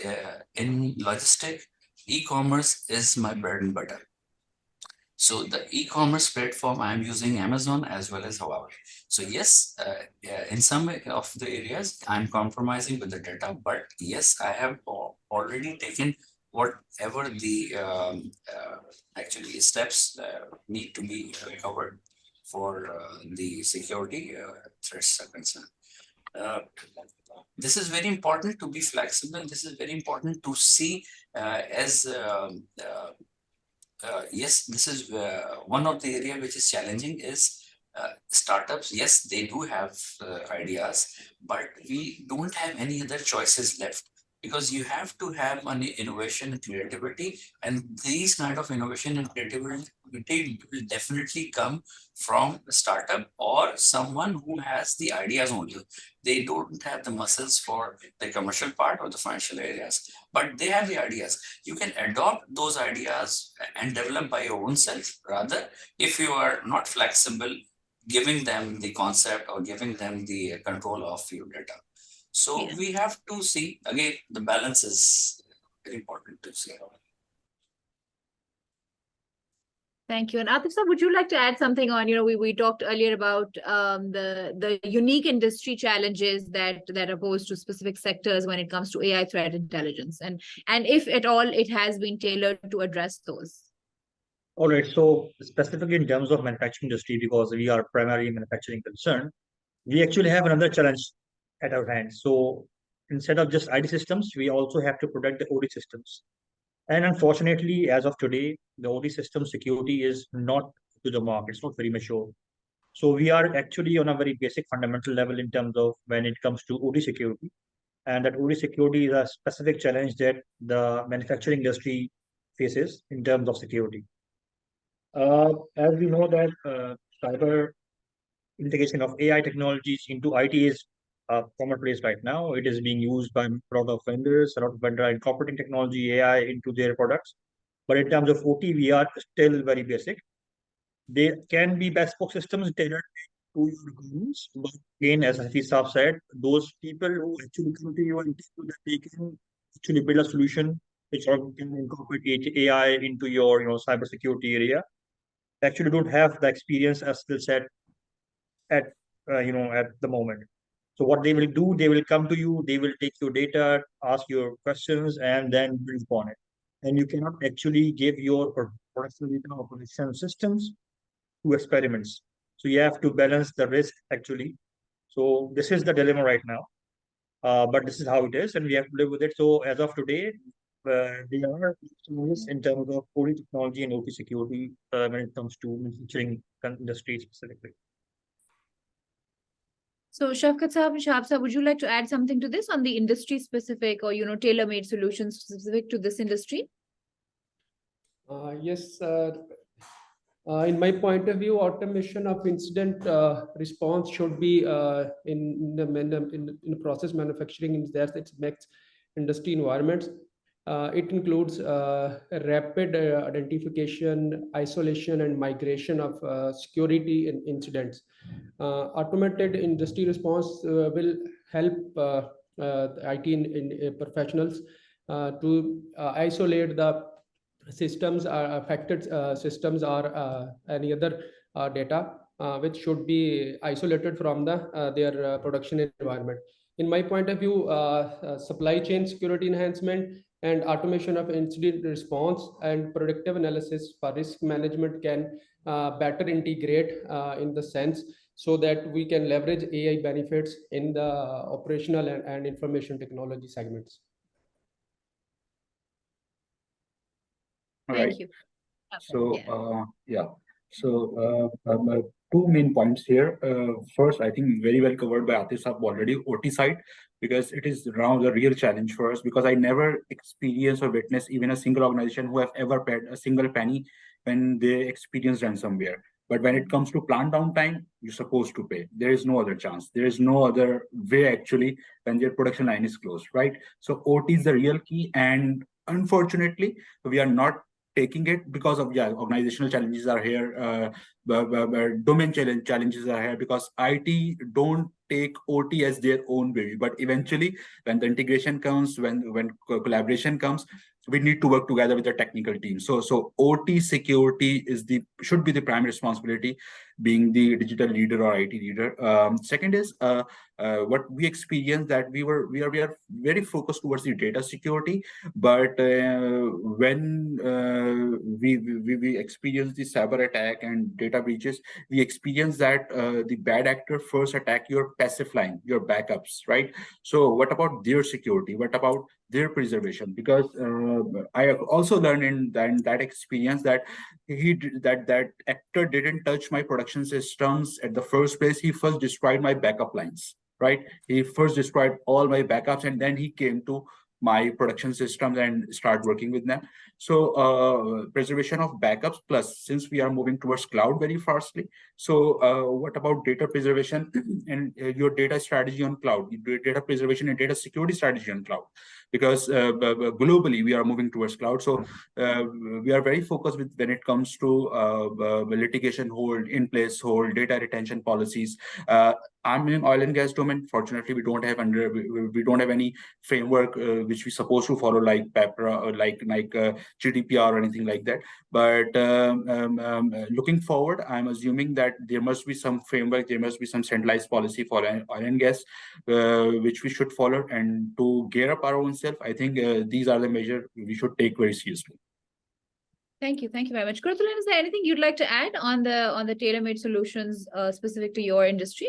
in logistic, e-commerce is my bread and butter. So the e-commerce platform, I'm using Amazon as well as Huawei. So yes, in some of the areas, I'm compromising with the data, but yes, I have already taken whatever the actually steps need to be covered for the security threats are concerned. this is very important to be flexible. This is very important to see yes, this is one of the area which is challenging is startups. Yes, they do have ideas, but we don't have any other choices left, because you have to have an innovation and creativity, and these kind of innovation and creativity will definitely come from a startup or someone who has the ideas only. They don't have the muscles for the commercial part or the financial areas, but they have the ideas. You can adopt those ideas and develop by your own self. Rather, if you are not flexible, giving them the concept or giving them the control of your data. So Yeah. we have to see, again, the balance is very important to see. Thank you. And Atif sir, would you like to add something on, we talked earlier about the unique industry challenges that are posed to specific sectors when it comes to AI threat intelligence, and if at all it has been tailored to address those. All right. So specifically in terms of manufacturing industry, because we are primarily manufacturing concerned, we actually have another challenge at our hand. So instead of just IT systems, we also have to protect the OT systems. And unfortunately, as of today, the OT system security is not to the mark. It's not very mature. So we are actually on a very basic fundamental level in terms of when it comes to OT security. And that OT security is a specific challenge that the manufacturing industry faces in terms of security. As we know that cyber integration of AI technologies into IT is commonplace right now. It is being used by a lot of vendors. A lot of vendors are incorporating technology, AI into their products. But in terms of OT, we are still very basic. They can be bespoke systems tailored to your requirements. But again, as Hafiz Saab said, those people who actually come to you and tell you that they can actually build a solution which can incorporate AI into your cybersecurity area actually don't have the experience as skill set at at the moment. So what they will do, they will come to you, they will take your data, ask your questions, and then build upon it. And you cannot actually give your production data or production systems to experiments. So you have to balance the risk actually. So this is the dilemma right now. But this is how it is, and we have to live with it. So as of today, there are challenges in terms of OT technology and OT security when it comes to manufacturing industry specifically. So Shafkat Saab, would you like to add something to this on the industry specific or tailor-made solutions specific to this industry? Yes, in my point of view, automation of incident response should be in the process manufacturing in that it makes industry environments. It includes rapid identification, isolation, and migration of security incidents. Automated industry response will help IT professionals to isolate the systems are affected systems or any other data which should be isolated from their production environment. In my point of view, supply chain security enhancement and automation of incident response and predictive analysis for risk management can better integrate in the sense so that we can leverage AI benefits in the operational and information technology segments. All Thank right. you. So, two main points here. First, I think very well covered by Atif Saab already, OT side, because it is now the real challenge for us, because I never experienced or witnessed even a single organization who have ever paid a single penny when they experienced ransomware. But when it comes to plant downtime, you're supposed to pay. There is no other chance. There is no other way actually when their production line is closed, right? So OT is the real key, and unfortunately, we are not taking it because of organizational challenges are here, domain challenges are here, because IT don't take OT as their own baby. But eventually, when the integration comes, when collaboration comes, we need to work together with the technical team. So OT security should be the primary responsibility, being the digital leader or IT leader. Second is what we experienced, that we are very focused towards the data security, but when we experience the cyber attack and data breaches, we experience that the bad actor first attack your passive line, your backups, right? So what about their security? What about their preservation? Because I also learned in that experience that that actor didn't touch my production systems at the first place. He first destroyed my backup lines, right? He first destroyed all my backups, and then he came to my production systems and start working with them. So preservation of backups, plus since we are moving towards cloud very fastly, so what about data preservation and your data strategy on cloud, data preservation and data security strategy on cloud? Because globally we are moving towards cloud. So we are very focused with when it comes to litigation hold, in place hold, data retention policies. I'm in oil and gas domain. Fortunately, we don't have any framework which we supposed to follow, like PEPRA or like GDPR or anything like that. But looking forward, I'm assuming that there must be some framework, there must be some centralized policy for oil and gas, which we should follow. And to gear up our own self, I think these are the measures we should take very seriously. Thank you very much. Kurtulan, is there anything you'd like to add on the tailor-made solutions specific to your industry?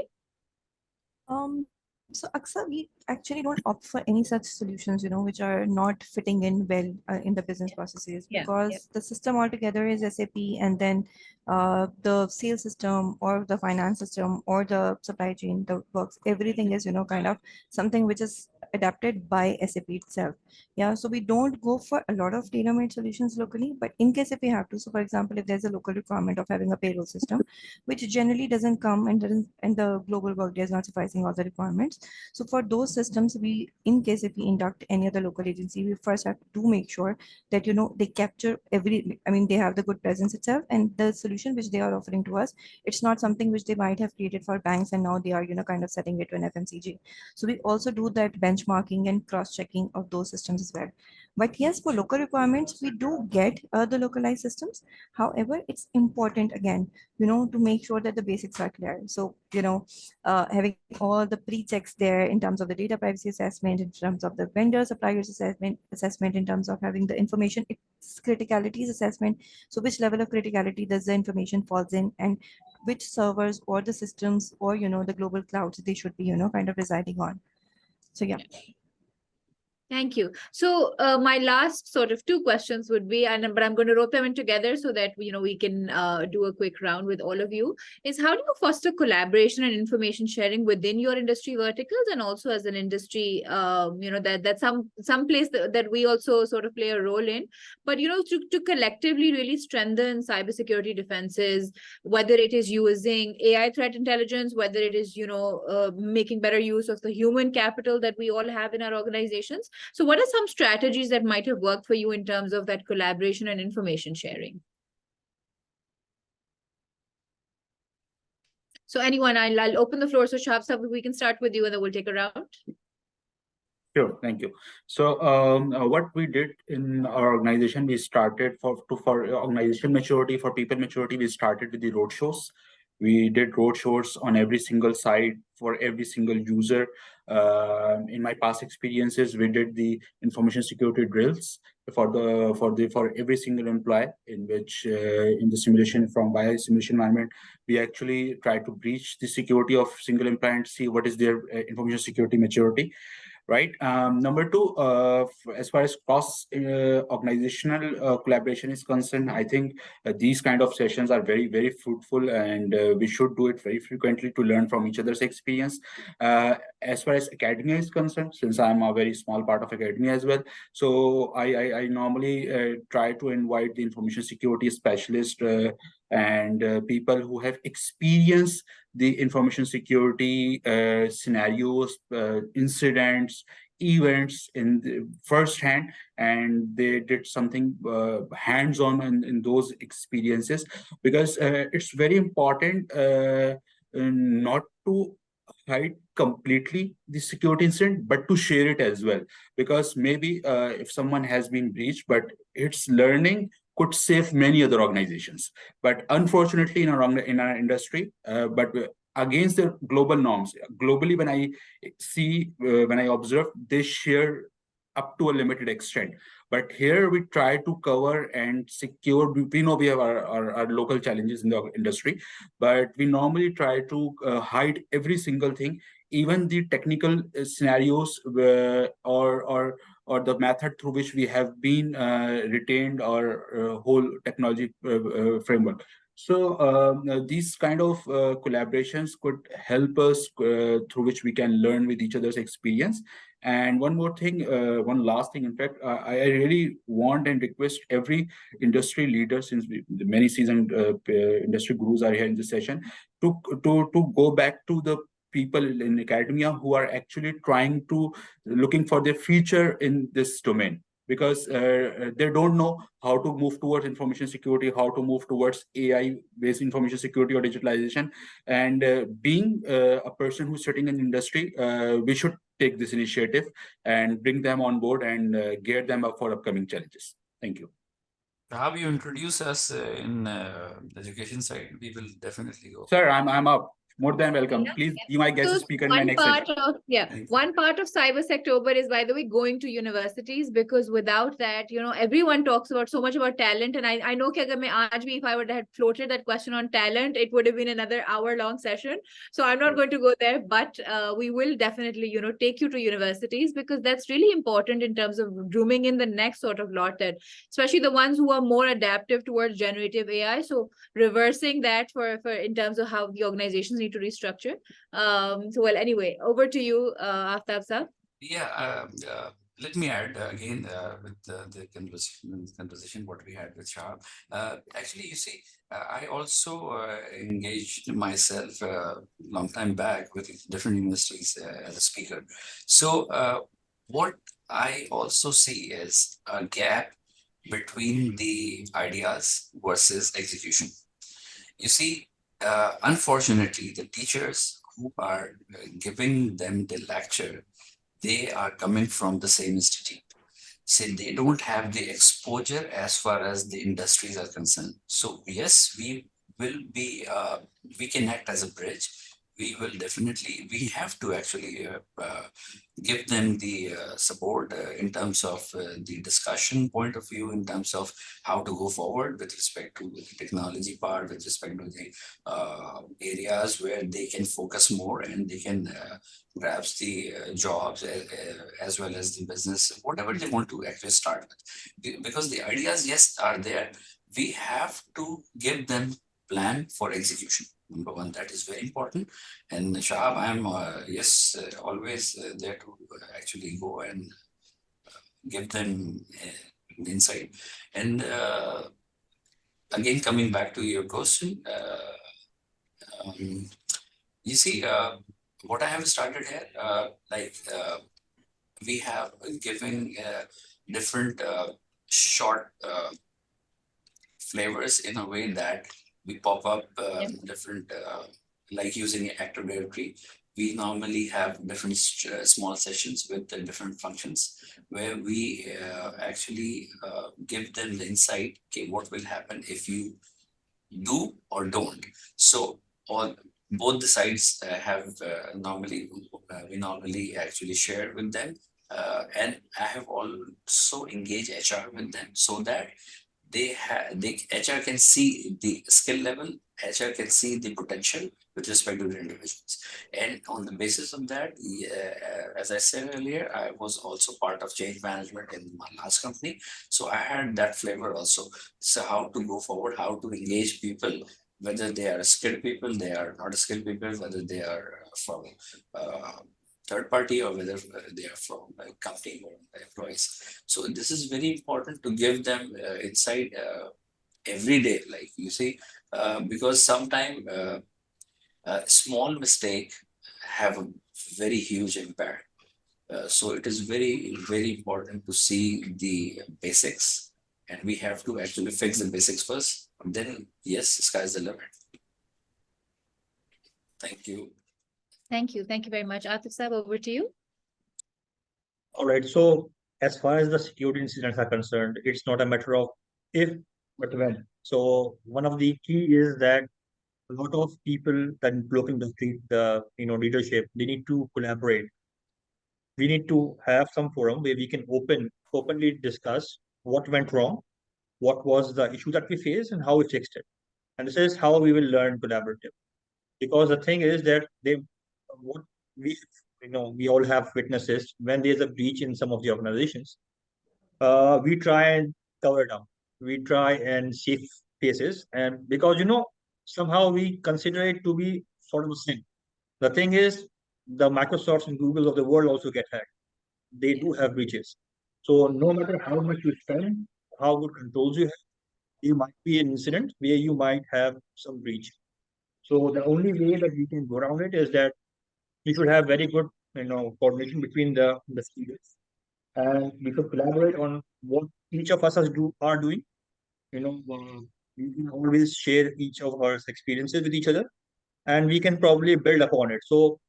So Aksa, we actually don't opt for any such solutions, which are not fitting in well in the business processes, because the system altogether is SAP, and then the sales system or the finance system or the supply chain, the works, everything is, kind of something which is adapted by SAP itself. Yeah, so we don't go for a lot of tailor-made solutions locally, but in case if we have to, so for example, if there's a local requirement of having a payroll system, which generally doesn't come and the global workday is not sufficing all the requirements. So for those systems, we, in case if we induct any other local agency, we first have to make sure that, they capture they have the good presence itself, and the solution which they are offering to us, it's not something which they might have created for banks and now they are, kind of setting it to an FMCG. So we also do that benchmarking and cross-checking of those systems as well. But yes, for local requirements, we do get the localized systems. However, it's important again, to make sure that the basics are clear. So, having all the pre-checks there in terms of the data privacy assessment, in terms of the vendor suppliers assessment, in terms of having the information, its criticalities assessment. So which level of criticality does the information falls in, and which servers or the systems or, the global clouds they should be, kind of residing on. So, yeah. Thank you. So my last sort of two questions would be, but I'm going to rope them in together so that we can do a quick round with all of you, is how do you foster collaboration and information sharing within your industry verticals, and also as an industry, that's some place that we also sort of play a role in, but to collectively really strengthen cybersecurity defenses, whether it is using AI threat intelligence, whether it is making better use of the human capital that we all have in our organizations. So what are some strategies that might have worked for you in terms of that collaboration and information sharing? So anyone, I'll open the floor. So Shahab, we can start with you and then we'll take a round. Sure, thank you. So what we did in our organization, we started for organization maturity, for people maturity, we started with the roadshows. We did roadshows on every single site for every single user. In my past experiences, we did the information security drills for every single employee, in which in the simulation simulation environment, we actually try to breach the security of single employee and see what is their information security maturity. Right. Number two, as far as cross organizational collaboration is concerned, I think these kind of sessions are very, very fruitful, and we should do it very frequently to learn from each other's experience. As far as academia is concerned, since I'm a very small part of academia as well, so I normally try to invite the information security specialist and people who have experienced the information security scenarios, incidents, events in the first hand, and they did something hands-on in those experiences, because it's very important not to hide completely the security incident, but to share it as well. Because maybe if someone has been breached, but its learning could save many other organizations. But unfortunately, in our industry, but against the global norms, globally, when I observe, they share up to a limited extent. But here we try to cover and secure. We know we have our local challenges in the industry, but we normally try to hide every single thing, even the technical scenarios or the method through which we have been retained our whole technology framework. So these kind of collaborations could help us through which we can learn with each other's experience. And one more thing, one last thing, in fact, I really want and request every industry leader, since many seasoned industry gurus are here in this session, to go back to the people in academia who are actually trying to looking for their future in this domain, because they don't know how to move towards information security, how to move towards AI-based information security or digitalization. And being a person who's sitting in industry, we should take this initiative and bring them on board and gear them up for upcoming challenges. Thank you. How you introduce us in the education side, we will definitely go. Sir, I'm up. More than welcome. Yeah. Please be my guest So speaker in my next session. one part of CyberSectober is, by the way, going to universities, because without that, everyone talks about so much about talent. And I know that if I would have floated that question on talent, it would have been another hour-long session. So I'm not going to go there, but we will definitely, take you to universities, because that's really important in terms of grooming in the next sort of lot, that especially the ones who are more adaptive towards generative AI. So reversing that for in terms of how the organizations need to restructure. So well, anyway, over to you, Aftab sir. Yeah, let me add again with the conversation what we had with Shah. Actually, you see, I also engaged myself a long time back with different universities as a speaker. So what I also see is a gap between the ideas versus execution. You see, unfortunately, the teachers who are giving them the lecture, they are coming from the same institute. So they don't have the exposure as far as the industries are concerned. So yes, we can act as a bridge. We have to actually give them the support in terms of the discussion point of view, in terms of how to go forward with respect to the technology part, with respect to the areas where they can focus more and they can grasp the jobs as well as the business, whatever they want to actually start with. Because the ideas, yes, are there. We have to give them plan for execution. Number one, that is very important. And Shahab, I'm always there to actually go and give them insight. And again, coming back to your question, you see, what I have started here, we have given different short flavors in a way that we pop up different, like using Active Directory. We normally have different small sessions with the different functions where we actually give them the insight, okay, what will happen if you do or don't. So on both the sides have we normally actually share with them. And I have also engaged HR with them so that HR can see the skill level, HR can see the potential with respect to the individuals. And on the basis of that, as I said earlier, I was also part of change management in my last company. So I had that flavor also. So how to go forward, how to engage people, whether they are skilled people, they are not skilled people, whether they are from third party or whether they are from a company or employees. So this is very important to give them insight every day, like you see, because sometimes a small mistake have a very huge impact. So it is very, very important to see the basics, and we have to actually fix the basics first. Then, yes, sky's the limit. Thank you. Thank you. Thank you very much. Atif Saab, over to you. All right. So as far as the security incidents are concerned, it's not a matter of if, but when. So one of the key is that a lot of people that look in the street, the leadership, they need to collaborate. We need to have some forum where we can openly discuss what went wrong, what was the issue that we faced, and how we fixed it. And this is how we will learn collaborative. Because the thing is that what we we all have witnesses when there's a breach in some of the organizations. We try and cover it up. We try and save faces, and because somehow we consider it to be sort of a sin. The thing is, the Microsofts and Googles of the world also get hacked. They do have breaches. So no matter how much you spend, how good controls you have, you might be an incident where you might have some breach. So the only way that we can go around it is that we should have very good, coordination between the students, and we should collaborate on what each of us are doing. We can always share each of our experiences with each other, and we can probably build upon it. So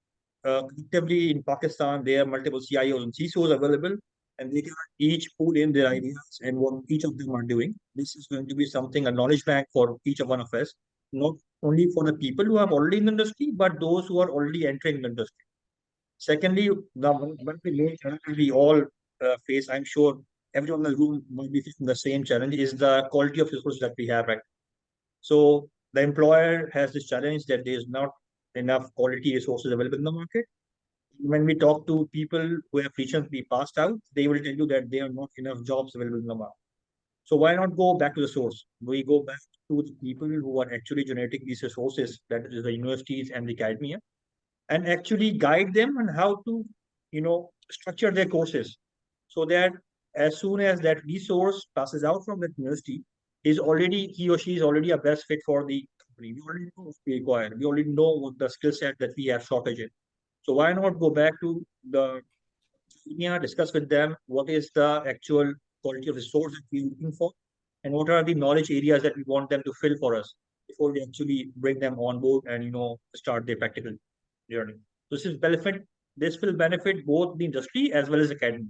collectively in Pakistan, there are multiple CIOs and CISOs available, and they can each put in their ideas and what each of them are doing. This is going to be something, a knowledge bank for each of one of us, not only for the people who are already in the industry, but those who are already entering the industry. Secondly, one of the main challenges we all face, I'm sure everyone in the room might be facing the same challenge, is the quality of resources that we have right. So the employer has this challenge that there is not enough quality resources available in the market. When we talk to people who have recently passed out, they will tell you that there are not enough jobs available in the market. So why not go back to the source? We go back to the people who are actually generating these resources, that is the universities and the academia, and actually guide them on how to, structure their courses so that as soon as that resource passes out from that university, he or she is already a best fit for the company. We already know what we require. We already know what the skill set that we have shortage in. So why not go back to the academia, discuss with them what is the actual quality of resource that we're looking for, and what are the knowledge areas that we want them to fill for us before we actually bring them on board and start their practical learning. This will benefit both the industry as well as academy.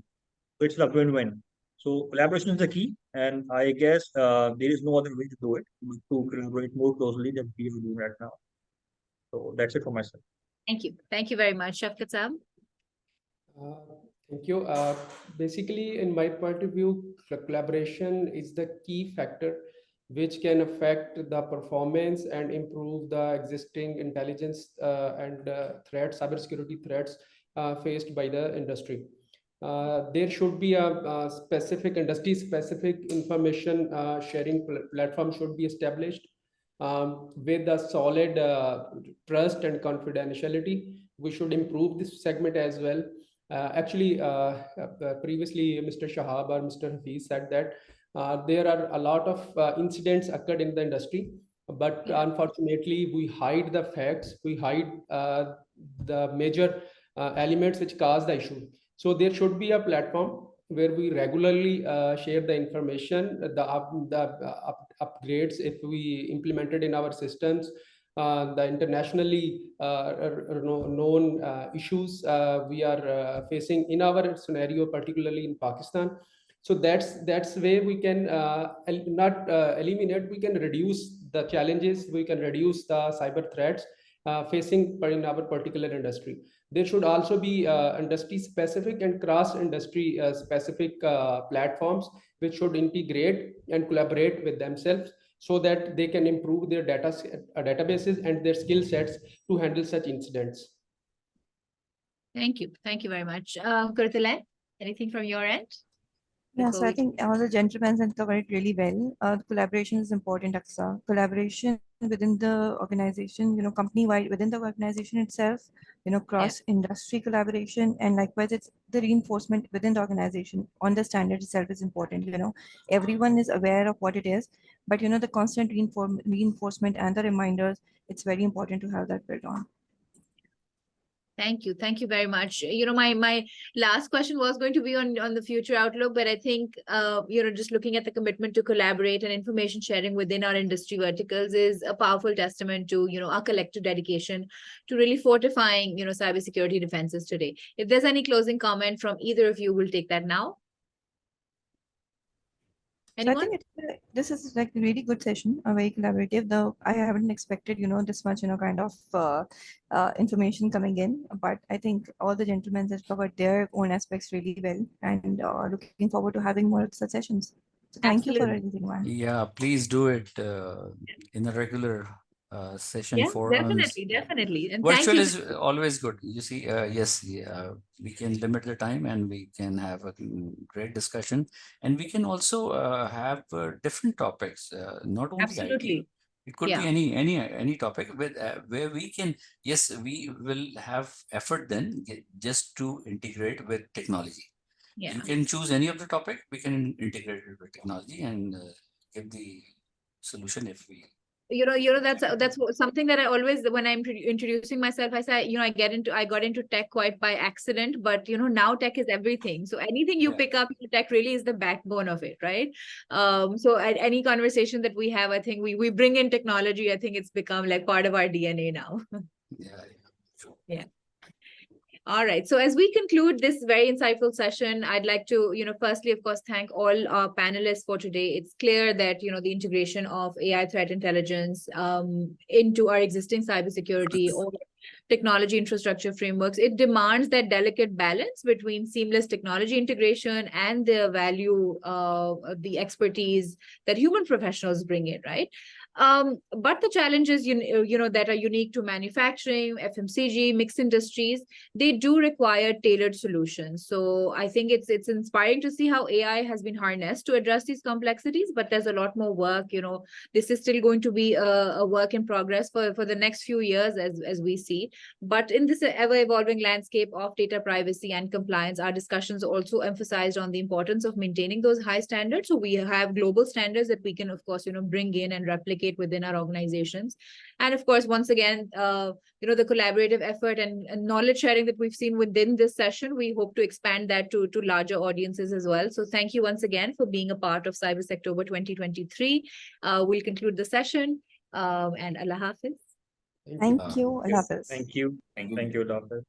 So it's a win-win. So collaboration is the key, and I guess there is no other way to do it but to collaborate more closely than we are doing right now. So that's it for myself. Thank you. Thank you very much. Shafqat Saab. Thank you. Basically, in my point of view, collaboration is the key factor which can affect the performance and improve the existing intelligence and threats, cybersecurity threats faced by the industry. There should be a specific industry-specific information sharing platform should be established with a solid trust and confidentiality. We should improve this segment as well. Previously, Mr. Shahab or Mr. Hafiz said that there are a lot of incidents occurred in the industry, but unfortunately, we hide the facts, we hide the major elements which cause the issue. So there should be a platform where we regularly share the information, the upgrades if we implemented in our systems, the internationally known issues we are facing in our scenario, particularly in Pakistan. So that's way we can not eliminate, we can reduce the challenges, we can reduce the cyber threats facing in our particular industry. There should also be industry specific and cross industry specific platforms which should integrate and collaborate with themselves so that they can improve their databases and their skill sets to handle such incidents. Thank you. Thank you very much. Kurtulai, anything from your end? Yes, I think all the gentlemen have covered it really well. Collaboration is important, Aksa. Collaboration within the organization, company-wide within the organization itself, cross-industry collaboration, and likewise, it's the reinforcement within the organization on the standard itself is important. Everyone is aware of what it is, but the constant reinforcement and the reminders, it's very important to have that built on. Thank you. Thank you very much. My last question was going to be on the future outlook, but I think, just looking at the commitment to collaborate and information sharing within our industry verticals is a powerful testament to, our collective dedication to really fortifying, cybersecurity defenses today. If there's any closing comment from either of you, we'll take that now. So I Anyone? think this is like a really good session, very collaborative. Though I haven't expected, this much, kind of information coming in. But I think all the gentlemen have covered their own aspects really well, and looking forward to having more such sessions. So thank you for Absolutely. everything, man. Yeah, please do it in a regular session Yeah, forums. definitely. And thank Virtual you. is always good. You see, yes, we can limit the time and we can have a great discussion, and we can also have different topics, not only IT. Absolutely. It could Yeah. be any topic with where we can. Yes, we will have effort then just to integrate with technology. Yeah. You can choose any of the topic. We can integrate it with technology and give the solution if we. That's something that I always, when I'm introducing myself, I say, I got into tech quite by accident, but now tech is everything. So anything you pick up, tech really is the backbone of it, right? So at any conversation that we have, I think we bring in technology. I think it's become like part of our DNA now. Yeah. Sure. Yeah. All right. So as we conclude this very insightful session, I'd like to, firstly, of course, thank all our panelists for today. It's clear that, the integration of AI threat intelligence into our existing cybersecurity or technology infrastructure frameworks, it demands that delicate balance between seamless technology integration and the value of the expertise that human professionals bring in, right? But the challenges, that are unique to manufacturing, FMCG, mixed industries, they do require tailored solutions. So I think it's inspiring to see how AI has been harnessed to address these complexities, but there's a lot more work. This is still going to be a work in progress for the next few years as we see. But in this ever-evolving landscape of data privacy and compliance, our discussions also emphasized on the importance of maintaining those high standards. So we have global standards that we can, of course, bring in and replicate within our organizations. And of course, once again, the collaborative effort and knowledge sharing that we've seen within this session, we hope to expand that to larger audiences as well. So thank you once again for being a part of CyberSectober 2023. We'll conclude the session, and Allah Hafiz. Thank you. Allah Hafiz. Thank you. Thank you, doctor.